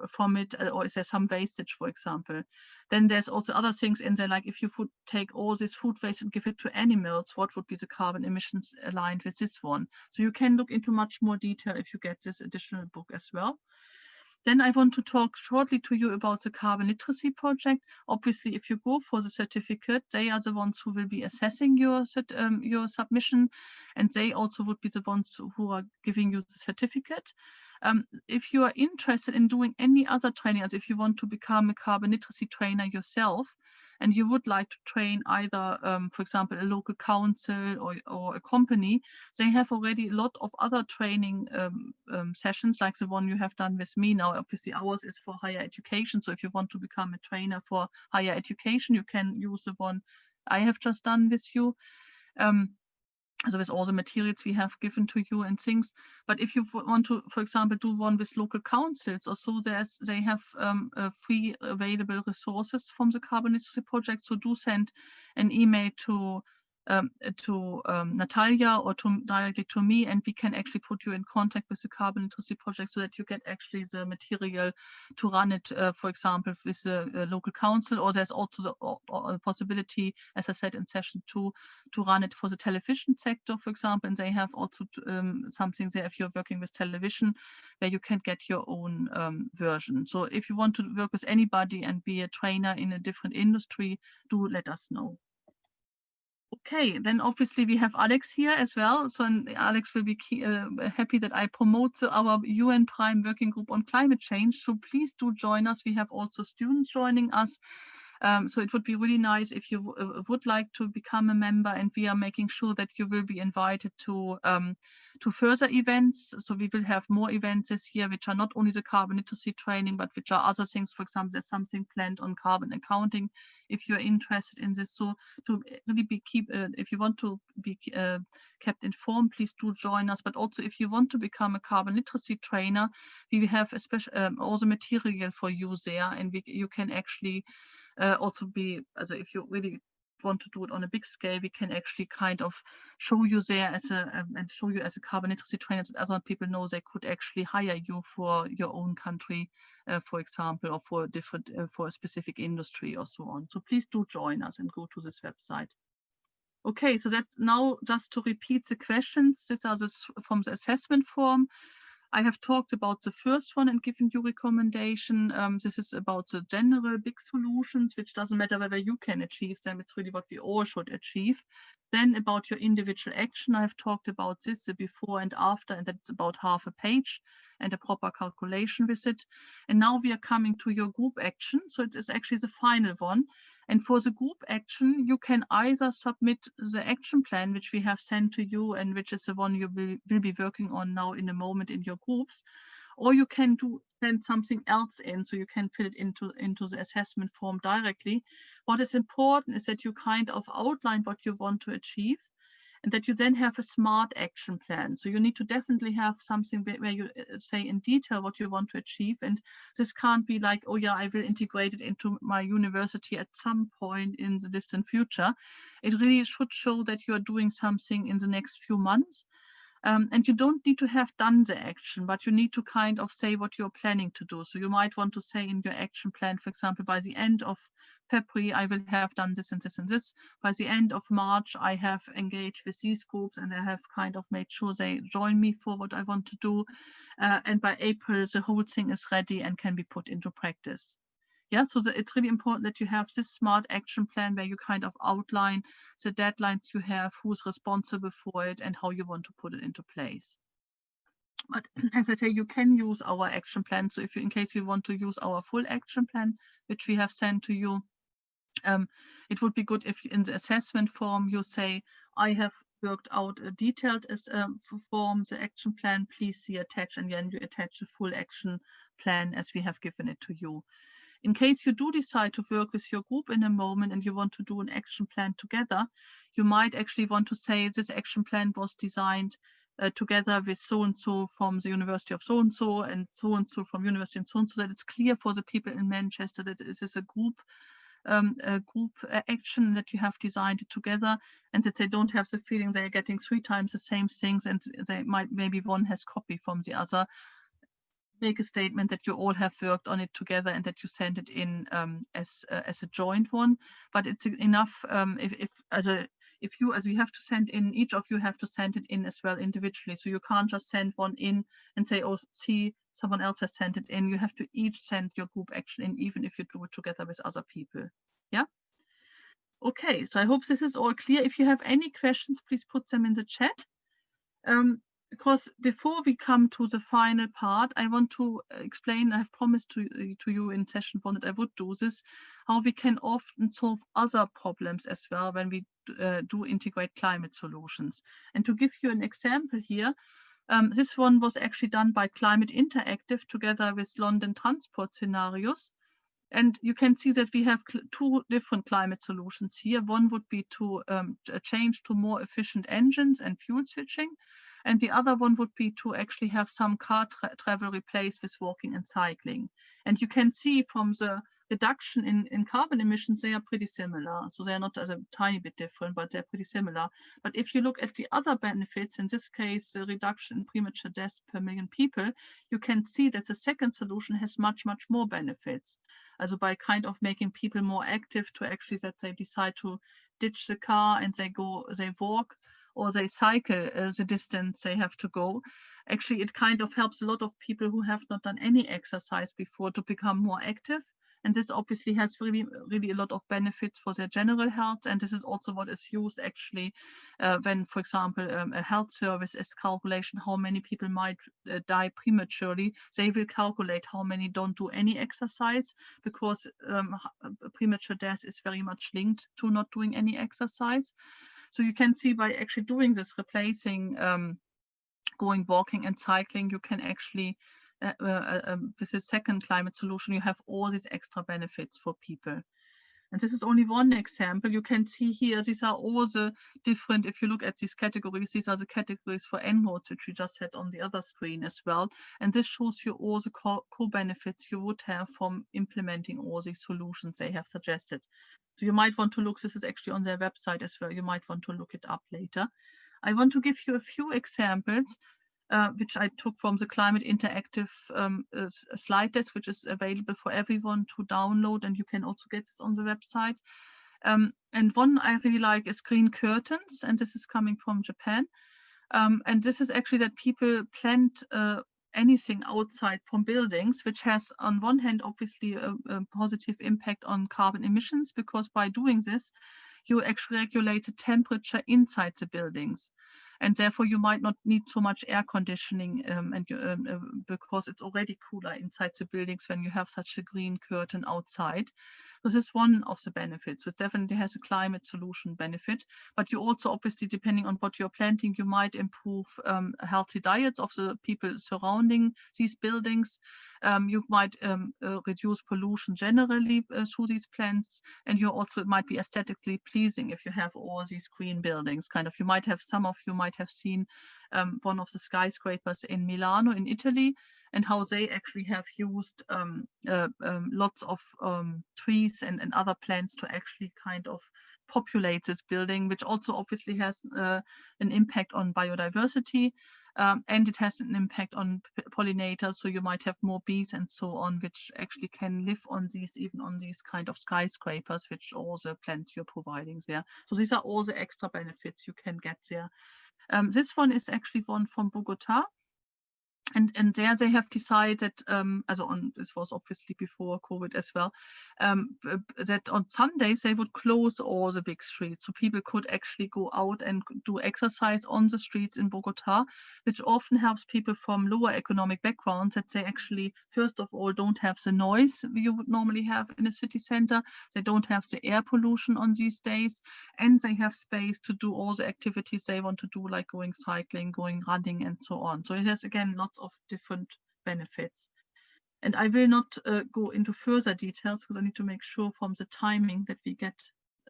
from it, or is there some wastage, for example? Then there's also other things in there, like if you would take all this food waste and give it to animals, what would be the carbon emissions aligned with this one? So you can look into much more detail if you get this additional book as well. Then I want to talk shortly to you about the Carbon Literacy Project. Obviously, if you go for the certificate, they are the ones who will be assessing your submission, and they also would be the ones who are giving you the certificate. If you are interested in doing any other training, as if you want to become a carbon literacy trainer yourself, and you would like to train either, for example, a local council or a company, they have already a lot of other training sessions, like the one you have done with me now. Obviously, ours is for higher education. So if you want to become a trainer for higher education, you can use the one I have just done with you. So with all the materials we have given to you and things. But if you want to, for example, do one with local councils or so, they have free available resources from the Carbon Literacy Project. So do send an email to Natalia or directly to me, and we can actually put you in contact with the Carbon Literacy Project so that you get actually the material to run it, for example, with the local council. Or there's also the possibility, as I said in session 2, to run it for the television sector, for example, and they have also something there if you're working with television, where you can get your own version. So if you want to work with anybody and be a trainer in a different industry, do let us know. Okay, then obviously we have Alex here as well. So Alex will be happy that I promote our UN Prime Working Group on Climate Change. So please do join us. We have also students joining us. So it would be really nice if you would like to become a member, and we are making sure that you will be invited to further events. So we will have more events this year, which are not only the carbon literacy training, but which are other things. For example, there's something planned on carbon accounting, if you're interested in this. So to really if you want to be kept informed, please do join us. But also, if you want to become a carbon literacy trainer, we have a special all the material for you there, and you can actually also be, if you really want to do it on a big scale, we can actually kind of show you there and show you as a carbon literacy trainer, that other people know they could actually hire you for your own country, for example, or for a specific industry or so on. So please do join us and go to this website. Okay, so that's now just to repeat the questions. These are from the assessment form. I have talked about the first one and given you recommendation. This is about the general big solutions, which doesn't matter whether you can achieve them. It's really what we all should achieve. Then about your individual action, I've talked about this, the before and after, and that's about half a page and a proper calculation with it. And now we are coming to your group action. So it is actually the final one. And for the group action, you can either submit the action plan, which we have sent to you and which is the one you will be working on now in a moment in your groups, or you can send something else in, so you can fill it into the assessment form directly. What is important is that you kind of outline what you want to achieve and that you then have a smart action plan. So you need to definitely have something where you say in detail what you want to achieve. And this can't be like, oh yeah, I will integrate it into my university at some point in the distant future. It really should show that you are doing something in the next few months. And you don't need to have done the action, but you need to kind of say what you're planning to do. So you might want to say in your action plan, for example, by the end of February, I will have done this and this and this. By the end of March, I have engaged with these groups and I have kind of made sure they join me for what I want to do. And by April, the whole thing is ready and can be put into practice. Yeah, so it's really important that you have this smart action plan where you kind of outline the deadlines you have, who's responsible for it, and how you want to put it into place. But as I say, you can use our action plan. So if you, in case you want to use our full action plan, which we have sent to you, it would be good if in the assessment form you say, I have worked out a detailed form, the action plan, please see attached, and then you attach the full action plan as we have given it to you. In case you do decide to work with your group in a moment and you want to do an action plan together, you might actually want to say this action plan was designed together with so-and-so from the University of so-and-so from University and so-and-so, that it's clear for the people in Manchester that this is a group action, that you have designed it together, and that they don't have the feeling they're getting 3 times the same things and they maybe one has copy from the other. Make a statement that you all have worked on it together and that you send it in as a joint one. But it's enough if you have to send in, each of you have to send it in as well individually. So you can't just send one in and say, oh, see, someone else has sent it in. You have to each send your group action in, even if you do it together with other people. Yeah. Okay, so I hope this is all clear. If you have any questions, please put them in the chat. Because before we come to the final part, I want to explain, I have promised to you in session 1 that I would do this, how we can often solve other problems as well when we do integrate climate solutions. And to give you an example here, this one was actually done by Climate Interactive together with London Transport Scenarios. And you can see that we have 2 different climate solutions here. One would be to change to more efficient engines and fuel switching. And the other one would be to actually have some car travel replaced with walking and cycling. And you can see from the reduction in carbon emissions, they are pretty similar. So they're not as a tiny bit different, but they're pretty similar. But if you look at the other benefits, in this case, the reduction in premature deaths per million people, you can see that the second solution has much, much more benefits. Also by kind of making people more active to actually that they decide to ditch the car and they walk, or they cycle the distance they have to go. Actually, it kind of helps a lot of people who have not done any exercise before to become more active. And this obviously has really, really a lot of benefits for their general health. And this is also what is used actually when, for example, a health service is calculation how many people might die prematurely. They will calculate how many don't do any exercise, because premature death is very much linked to not doing any exercise. So you can see by actually doing this, replacing going walking and cycling, you can actually, with the second climate solution, you have all these extra benefits for people. And this is only one example. You can see here, these are all the different, if you look at these categories, these are the categories for En-ROADS, which we just had on the other screen as well. And this shows you all the co-benefits you would have from implementing all these solutions they have suggested. So you might want to look, this is actually on their website as well. You might want to look it up later. I want to give you a few examples, which I took from the Climate Interactive slide deck, which is available for everyone to download, and you can also get it on the website. And one I really like is green curtains, and this is coming from Japan. And this is actually that people plant anything outside from buildings, which has on one hand obviously a positive impact on carbon emissions, because by doing this you actually regulate the temperature inside the buildings, and therefore you might not need so much air conditioning because it's already cooler inside the buildings when you have such a green curtain outside. So this is one of the benefits. So it definitely has a climate solution benefit, but you also obviously, depending on what you're planting, you might improve healthy diets of the people surrounding these buildings. You might reduce pollution generally through these plants, and you also, it might be aesthetically pleasing if you have all these green buildings. Kind of, you might have, some of you might have seen one of the skyscrapers in Milano in Italy, and how they actually have used lots of trees and other plants to actually kind of populate this building, which also obviously has an impact on biodiversity, and it has an impact on pollinators. So you might have more bees and so on, which actually can live on these, even on these kind of skyscrapers, which all the plants you're providing there. So these are all the extra benefits you can get there. This one is actually one from Bogota. And there they have decided, this was obviously before COVID as well, that on Sundays they would close all the big streets, so people could actually go out and do exercise on the streets in Bogota, which often helps people from lower economic backgrounds, that they actually, first of all, don't have the noise you would normally have in a city center, they don't have the air pollution on these days, and they have space to do all the activities they want to do, like going cycling, going running, and so on. So it has, again, lots of different benefits. And I will not go into further details, because I need to make sure from the timing that we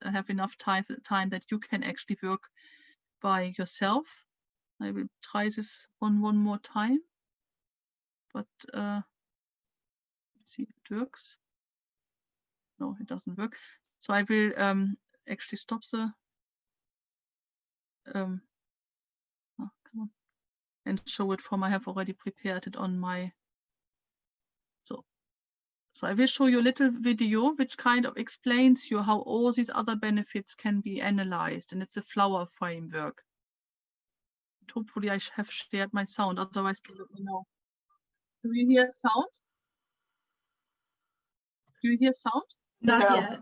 have enough time that you can actually work by yourself. I will try this one more time, but let's see if it works. No, it doesn't work. So I will actually stop the come on, and show it from, I have already prepared it on my, so I will show you a little video which kind of explains you how all these other benefits can be analyzed, and it's a flower framework. Hopefully I have shared my sound, otherwise do let me know. Do you hear sound? Do you hear sound? Not No. yet.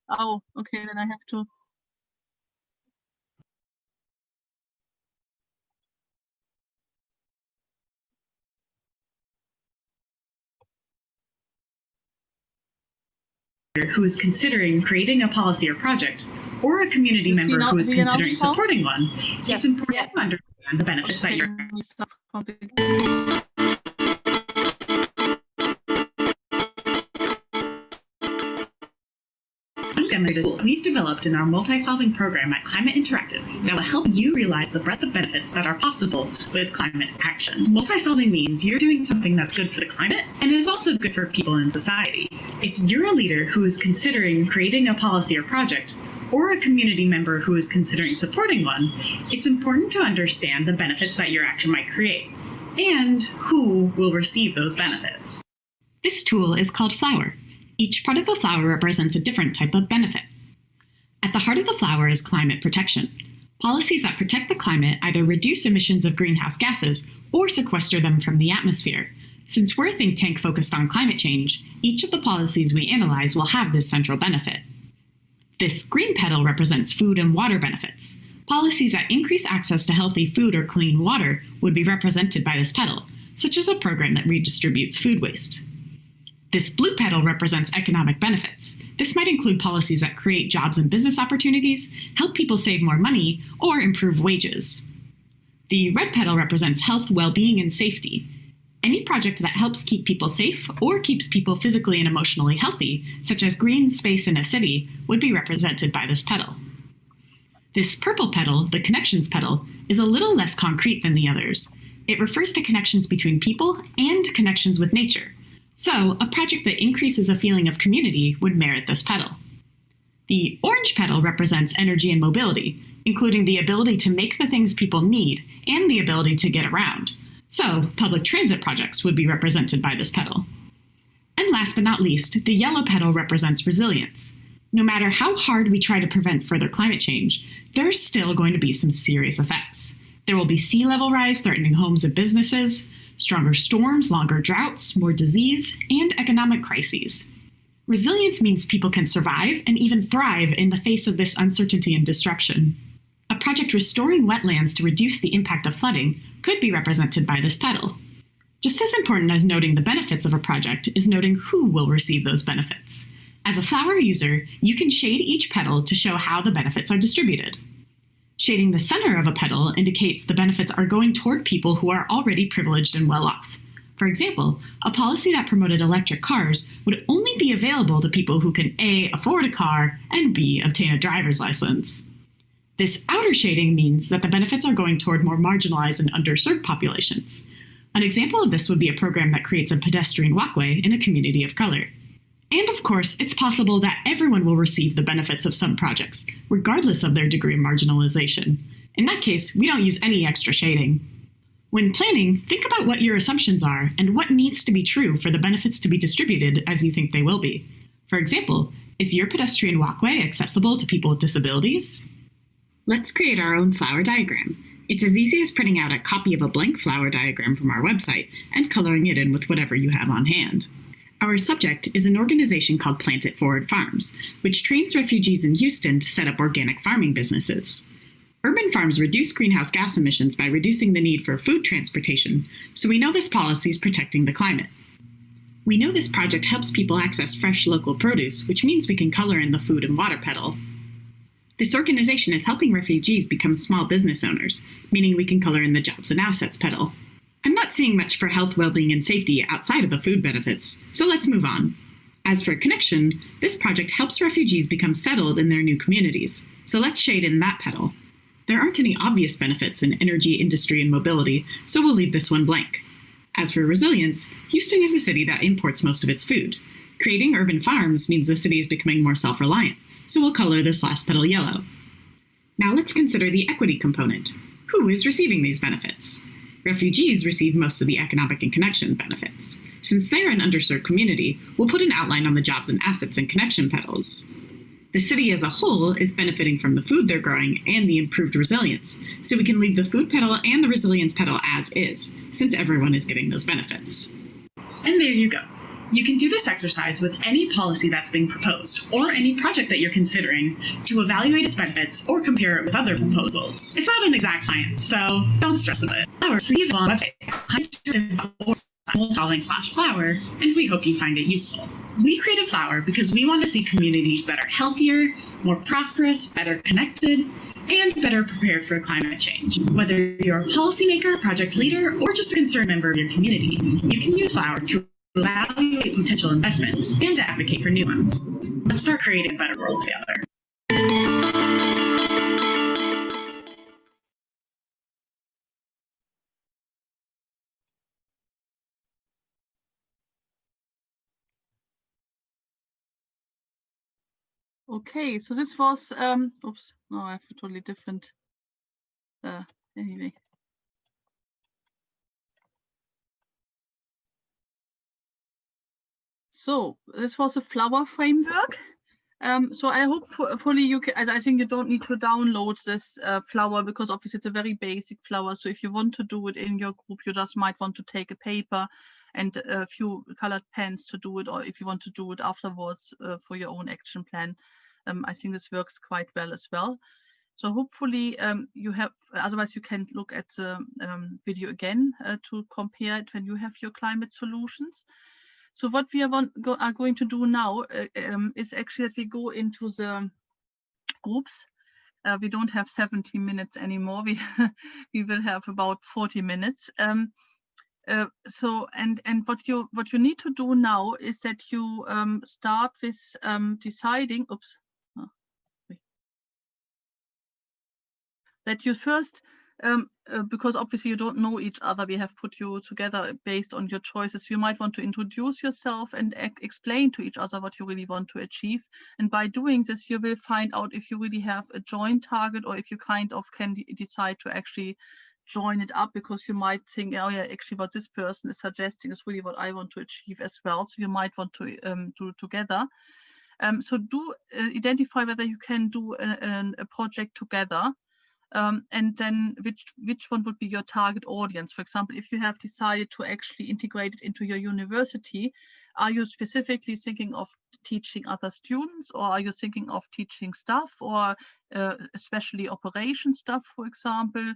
Oh, okay, then I have to. Who is considering creating a policy or project, or a community You see member now- who is do you now considering sound? supporting one, Yes, it's important yes. to understand the benefits that you're Let me stop completely. We've developed in our multi-solving program at Climate Interactive that will help you realize the breadth of benefits that are possible with climate action. Multi-solving means you're doing something that's good for the climate and is also good for people in society. If you're a leader who is considering creating a policy or project, or a community member who is considering supporting one, it's important to understand the benefits that your action might create and who will receive those benefits. This tool is called Flower. Each part of the flower represents a different type of benefit. At the heart of the flower is climate protection. Policies that protect the climate either reduce emissions of greenhouse gases or sequester them from the atmosphere. Since we're a think tank focused on climate change, each of the policies we analyze will have this central benefit. This green petal represents food and water benefits. Policies that increase access to healthy food or clean water would be represented by this petal, such as a program that redistributes food waste. This blue petal represents economic benefits. This might include policies that create jobs and business opportunities, help people save more money, or improve wages. The red petal represents health, well-being, and safety. Any project that helps keep people safe or keeps people physically and emotionally healthy, such as green space in a city, would be represented by this petal. This purple petal, the connections petal, is a little less concrete than the others. It refers to connections between people and connections with nature. So, a project that increases a feeling of community would merit this petal. The orange petal represents energy and mobility, including the ability to make the things people need and the ability to get around. So, public transit projects would be represented by this petal. And last but not least, the yellow petal represents resilience. No matter how hard we try to prevent further climate change, there's still going to be some serious effects. There will be sea level rise threatening homes and businesses, stronger storms, longer droughts, more disease, and economic crises. Resilience means people can survive and even thrive in the face of this uncertainty and disruption. A project restoring wetlands to reduce the impact of flooding could be represented by this petal. Just as important as noting the benefits of a project is noting who will receive those benefits. As a flower user, you can shade each petal to show how the benefits are distributed. Shading the center of a petal indicates the benefits are going toward people who are already privileged and well off. For example, a policy that promoted electric cars would only be available to people who can A, afford a car, and B, obtain a driver's license. This outer shading means that the benefits are going toward more marginalized and underserved populations. An example of this would be a program that creates a pedestrian walkway in a community of color. And of course, it's possible that everyone will receive the benefits of some projects, regardless of their degree of marginalization. In that case, we don't use any extra shading. When planning, think about what your assumptions are and what needs to be true for the benefits to be distributed as you think they will be. For example, is your pedestrian walkway accessible to people with disabilities? Let's create our own flower diagram. It's as easy as printing out a copy of a blank flower diagram from our website and coloring it in with whatever you have on hand. Our subject is an organization called Plant It Forward Farms, which trains refugees in Houston to set up organic farming businesses. Urban farms reduce greenhouse gas emissions by reducing the need for food transportation, so we know this policy is protecting the climate. We know this project helps people access fresh local produce, which means we can color in the food and water petal. This organization is helping refugees become small business owners, meaning we can color in the jobs and assets petal. I'm not seeing much for health, well-being, and safety outside of the food benefits, so let's move on. As for connection, this project helps refugees become settled in their new communities, so let's shade in that petal. There aren't any obvious benefits in energy, industry, and mobility, so we'll leave this one blank. As for resilience, Houston is a city that imports most of its food. Creating urban farms means the city is becoming more self-reliant, so we'll color this last petal yellow. Now let's consider the equity component. Who is receiving these benefits? Refugees receive most of the economic and connection benefits. Since they're an underserved community, we'll put an outline on the jobs and assets and connection petals. The city as a whole is benefiting from the food they're growing and the improved resilience, so we can leave the food petal and the resilience petal as is, since everyone is getting those benefits. And there you go. You can do this exercise with any policy that's being proposed, or any project that you're considering, to evaluate its benefits or compare it with other proposals. It's not an exact science, so don't stress about it. Our free website, solving/flower, and we hope you find it useful. We created Flower because we want to see communities that are healthier, more prosperous, better connected, and better prepared for climate change. Whether you're a policymaker, project leader, or just a concerned member of your community, you can use Flower to evaluate potential investments and to advocate for new ones. Let's start creating a better world together. Okay, so this was, oops, no, I have a totally different, anyway. So this was a flower framework. So I hope hopefully you can, I think you don't need to download this flower because obviously it's a very basic flower. So if you want to do it in your group, you just might want to take a paper and a few colored pens to do it, or if you want to do it afterwards for your own action plan. I think this works quite well as well. So hopefully you have, otherwise you can look at the video again to compare it when you have your climate solutions. So what we are going to do now is actually that we go into the groups. We don't have 70 minutes anymore. We will have about 40 minutes. So what you need to do now is that you start with deciding. Oops. Oh, that you first. Because obviously you don't know each other, we have put you together based on your choices. You might want to introduce yourself and explain to each other what you really want to achieve. And by doing this, you will find out if you really have a joint target or if you kind of can decide to actually join it up, because you might think, oh yeah, actually what this person is suggesting is really what I want to achieve as well. So you might want to do it together. So do identify whether you can do a project together. and then which one would be your target audience. For example, if you have decided to actually integrate it into your university, are you specifically thinking of teaching other students, or are you thinking of teaching staff, or especially operation staff, for example?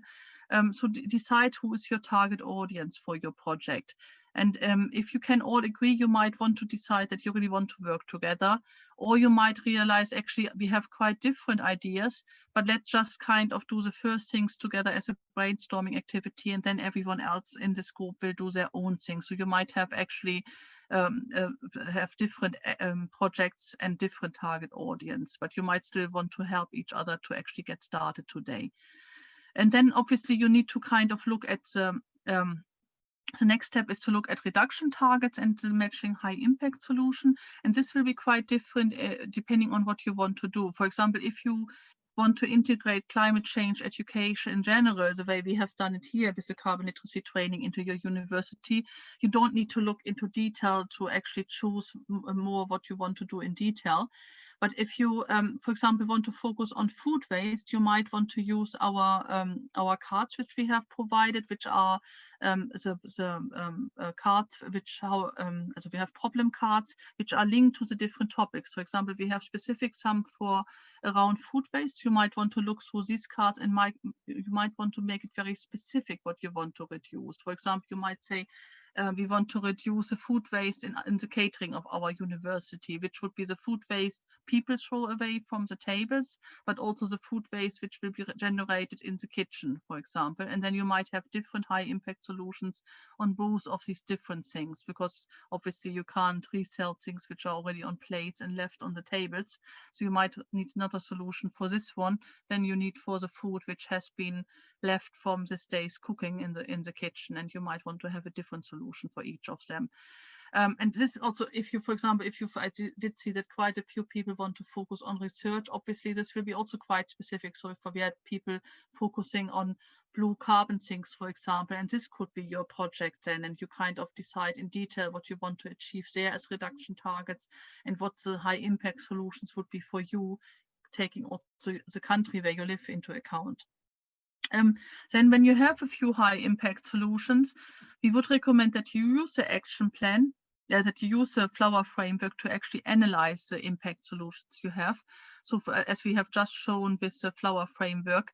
So decide who is your target audience for your project. And if you can all agree, you might want to decide that you really want to work together, or you might realize actually we have quite different ideas, but let's just kind of do the first things together as a brainstorming activity, and then everyone else in this group will do their own thing. So you might have actually have different projects and different target audience, but you might still want to help each other to actually get started today. And then obviously you need to kind of look at the next step is to look at reduction targets and the matching high impact solution. And this will be quite different depending on what you want to do. For example, if you want to integrate climate change education in general, the way we have done it here with the carbon literacy training into your university, you don't need to look into detail to actually choose more what you want to do in detail. But if you, for example, want to focus on food waste, you might want to use our cards which we have provided, which are the cards which so we have problem cards which are linked to the different topics. For example, we have specific some for around food waste. You might want to look through these cards and you might want to make it very specific what you want to reduce. For example, you might say, we want to reduce the food waste in the catering of our university, which would be the food waste people throw away from the tables, but also the food waste which will be generated in the kitchen, for example. And then you might have different high impact solutions on both of these different things, because obviously you can't resell things which are already on plates and left on the tables. So you might need another solution for this one than you need for the food which has been left from this day's cooking in the kitchen, and you might want to have a different solution for each of them. And this also, if you, for example, I did see that quite a few people want to focus on research, obviously this will be also quite specific. So if we had people focusing on blue carbon sinks, for example, and this could be your project then, and you kind of decide in detail what you want to achieve there as reduction targets and what the high impact solutions would be for you, taking also the country where you live into account. Then when you have a few high impact solutions, we would recommend that you use the action plan, that you use the flower framework to actually analyze the impact solutions you have. So as we have just shown with the flower framework,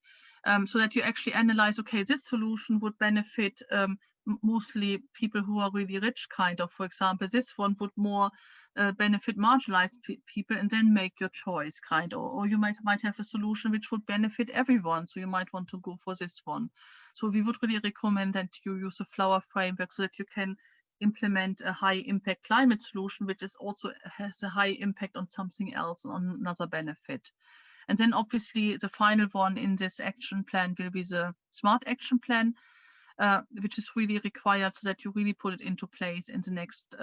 so that you actually analyze, okay, this solution would benefit mostly people who are really rich, kind of. For example, this one would more benefit marginalized people, and then make your choice, kind of. Or you might have a solution which would benefit everyone, so you might want to go for this one. So we would really recommend that you use a flower framework so that you can implement a high impact climate solution, which is also has a high impact on something else, on another benefit. And then obviously the final one in this action plan will be the smart action plan, which is really required so that you really put it into place in the next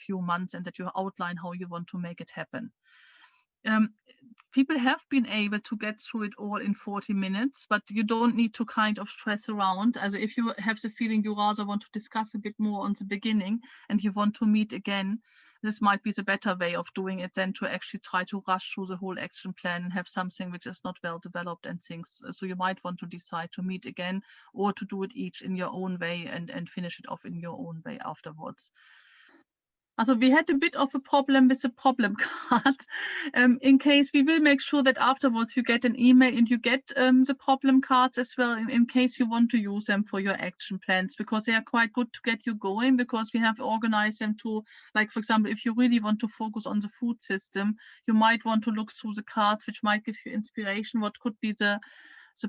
few months, and that you outline how you want to make it happen. People have been able to get through it all in 40 minutes, but you don't need to kind of stress around. As if you have the feeling you rather want to discuss a bit more on the beginning and you want to meet again, this might be the better way of doing it than to actually try to rush through the whole action plan and have something which is not well developed and things. So you might want to decide to meet again, or to do it each in your own way and finish it off in your own way afterwards. Also, we had a bit of a problem with the problem cards. In case, we will make sure that afterwards you get an email and you get the problem cards as well, in case you want to use them for your action plans, because they are quite good to get you going, because we have organized them to, like, for example, if you really want to focus on the food system, you might want to look through the cards, which might give you inspiration, what could be the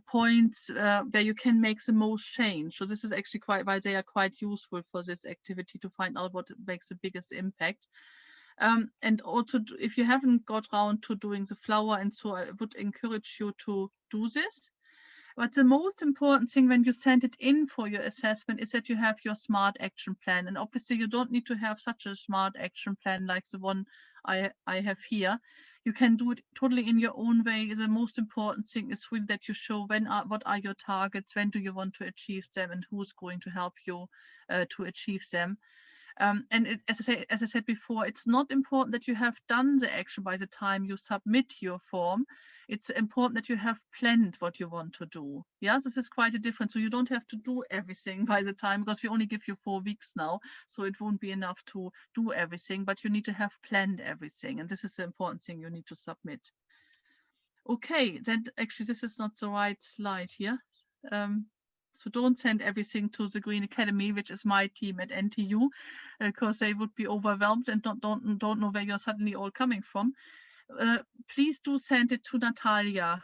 points where you can make the most change. So this is actually quite why they are quite useful for this activity, to find out what makes the biggest impact. And also, if you haven't got around to doing the flower, and so I would encourage you to do this. But the most important thing when you send it in for your assessment is that you have your smart action plan. And obviously you don't need to have such a smart action plan like the one I have here. You can do it totally in your own way. The most important thing is really that you show what are your targets, when do you want to achieve them, and who's going to help you to achieve them. As I said before, it's not important that you have done the action by the time you submit your form. It's important that you have planned what you want to do. Yes, this is quite a difference. So you don't have to do everything by the time, because we only give you 4 weeks now. So it won't be enough to do everything, but you need to have planned everything. And this is the important thing you need to submit. Okay, then actually this is not the right slide here. So don't send everything to the Green Academy, which is my team at NTU, because they would be overwhelmed and don't know where you're suddenly all coming from. Please do send it to Natalia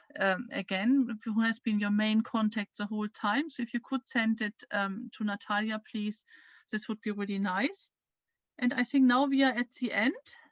again, who has been your main contact the whole time. So if you could send it to Natalia, please, this would be really nice. And I think now we are at the end.